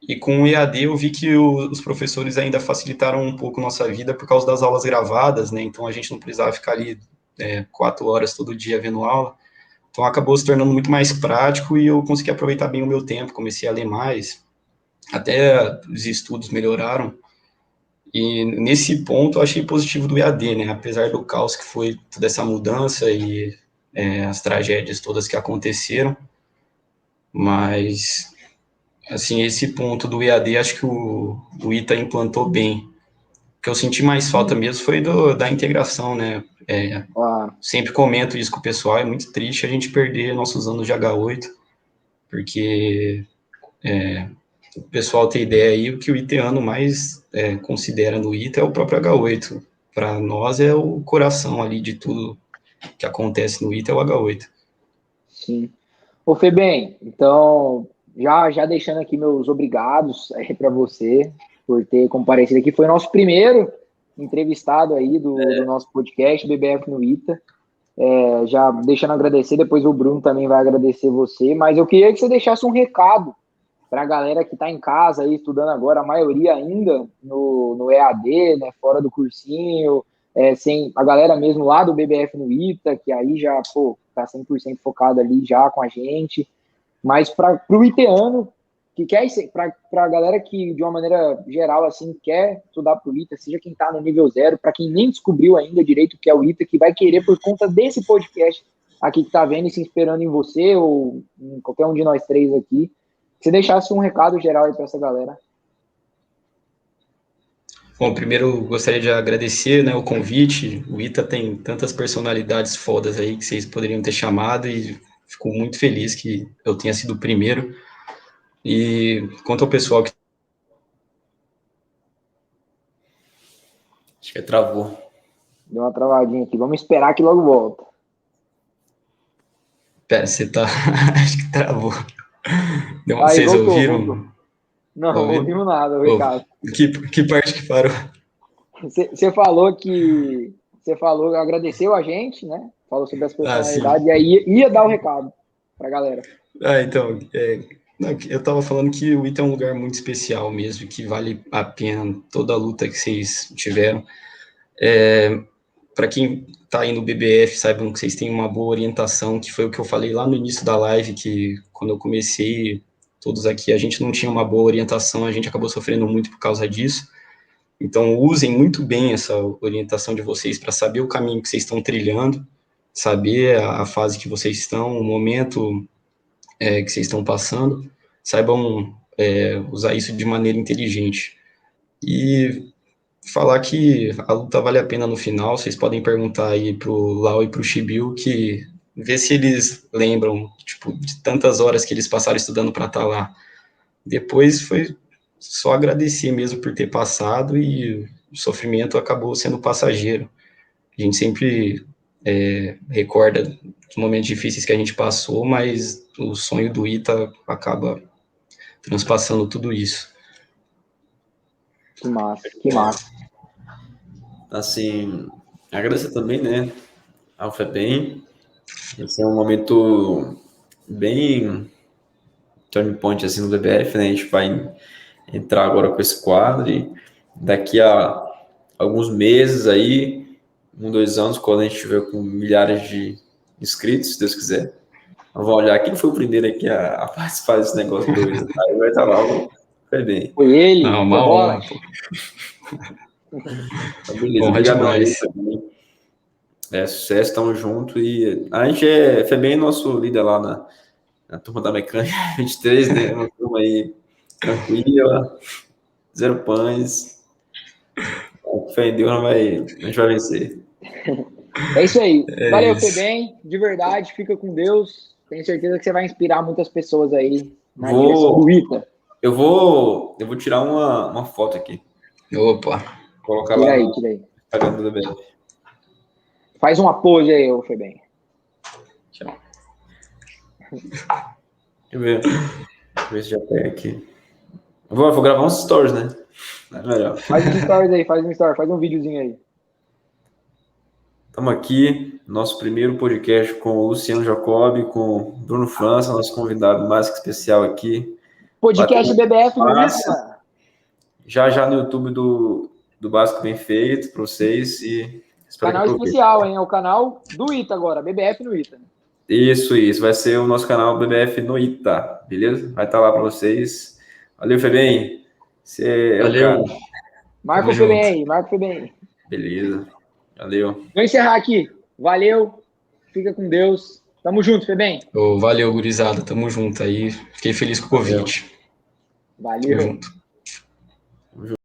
E com o EAD eu vi que os professores ainda facilitaram um pouco nossa vida por causa das aulas gravadas, né? Então a gente não precisava ficar ali 4 horas todo dia vendo aula. Então acabou se tornando muito mais prático e eu consegui aproveitar bem o meu tempo, comecei a ler mais, até os estudos melhoraram. E nesse ponto eu achei positivo do EAD, né? Apesar do caos que foi toda essa mudança e as tragédias todas que aconteceram, mas assim, esse ponto do EAD acho que o ITA implantou bem. O que eu senti mais falta mesmo foi da integração, né? Ah, Sempre comento isso com o pessoal, é muito triste a gente perder nossos anos de H8, porque o pessoal tem ideia aí, o que o iteano mais considera no ITA é o próprio H8. Para nós é o coração ali de tudo que acontece no ITA é o H8. sim. Ô, Febem, então, já deixando aqui meus obrigados para você por ter comparecido aqui. Foi o nosso primeiro entrevistado aí do nosso podcast, BBF no ITA. Já deixando agradecer, depois o Bruno também vai agradecer você, mas eu queria que você deixasse um recado para a galera que está em casa aí estudando agora, a maioria ainda no EAD, né, fora do cursinho, sem a galera mesmo lá do BBF no ITA, que aí já, pô, tá 100% focado ali já com a gente. Mas para o iteano, que quer para a galera que, de uma maneira geral, assim, quer estudar pro ITA, seja quem está no nível 0, para quem nem descobriu ainda direito o que é o ITA, que vai querer por conta desse podcast aqui que tá vendo e se inspirando em você ou em qualquer um de nós três aqui, que você deixasse um recado geral aí para essa galera. Bom, primeiro eu gostaria de agradecer, né, o convite. O ITA tem tantas personalidades fodas aí que vocês poderiam ter chamado e fico muito feliz que eu tenha sido o primeiro. E quanto ao pessoal que... Acho que travou. Deu uma travadinha aqui. Vamos esperar que logo volta. Pera, você tá... Acho que travou. Aí, vocês voltou, ouviram? voltou. Não ouvimos nada, Oh, Ricardo. que parte que parou? Você falou que... Você falou, agradeceu a gente, né? Falou sobre as personalidades, sim. e aí ia dar o recado pra galera. Então, eu estava falando que o ITA é um lugar muito especial mesmo, que vale a pena toda a luta que vocês tiveram. Para quem está aí no BBF, saibam que vocês têm uma boa orientação, que foi o que eu falei lá no início da live, que quando eu comecei, todos aqui, a gente não tinha uma boa orientação, a gente acabou sofrendo muito por causa disso. Então, usem muito bem essa orientação de vocês para saber o caminho que vocês estão trilhando, saber a fase que vocês estão, o momento que vocês estão passando, saibam usar isso de maneira inteligente. E falar que a luta vale a pena no final, vocês podem perguntar aí pro Lau e pro Chibiu, que ver se eles lembram, tipo, de tantas horas que eles passaram estudando para estar lá. Depois foi só agradecer mesmo por ter passado e o sofrimento acabou sendo passageiro. A gente sempre recorda dos momentos difíceis que a gente passou, mas o sonho do ITA acaba transpassando tudo isso. Que massa, que massa. Assim, agradecer também, né, ao FEBEM. Esse é um momento bem turning point, assim, no BBF, né, a gente vai entrar agora com esse quadro e daqui a alguns meses aí, 2 anos, quando a gente estiver com milhares de inscritos, se Deus quiser, vamos olhar quem foi o primeiro aqui a participar desse negócio doido. Aí vai estar lá o FEBEM. Foi ele? Não, uma honra, pô. Então, beleza, Honra obrigadão aí, demais. sucesso, tamo junto. E a gente foi bem nosso líder lá na turma da Mecânica 23, né? Uma turma aí tranquila, zero pães. Fé em Deus, a gente vai vencer. É isso aí. Valeu, isso. FEBEM. De verdade, fica com Deus. Tenho certeza que você vai inspirar muitas pessoas aí na direção do ITA. Eu vou tirar uma foto aqui. Opa. Colocar Tira lá aí, no tira aí. Instagram do BBF. Faz uma pose aí, ô FEBEM. Tchau. Deixa eu ver se já pega aqui. Eu vou gravar uns stories, né? É melhor. Faz uns stories aí, faz um videozinho aí. Estamos aqui, nosso primeiro podcast com o Luciano Jacobi, com o Bruno França, nosso convidado mais que especial aqui. Podcast BBF no ITA. Já no YouTube do Básico Bem Feito para vocês. E canal especial, hein? É o canal do ITA agora, BBF no ITA. Isso. Vai ser o nosso canal BBF no ITA, beleza? Vai estar lá para vocês. Valeu, FEBEM. Você Valeu. Marca o FEBEM aí, marca o FEBEM. Beleza. Valeu. Vou encerrar aqui. Valeu. Fica com Deus. Tamo junto, FEBEM. Valeu, gurizada. Tamo junto aí. Fiquei feliz com o convite. Valeu. Tamo junto.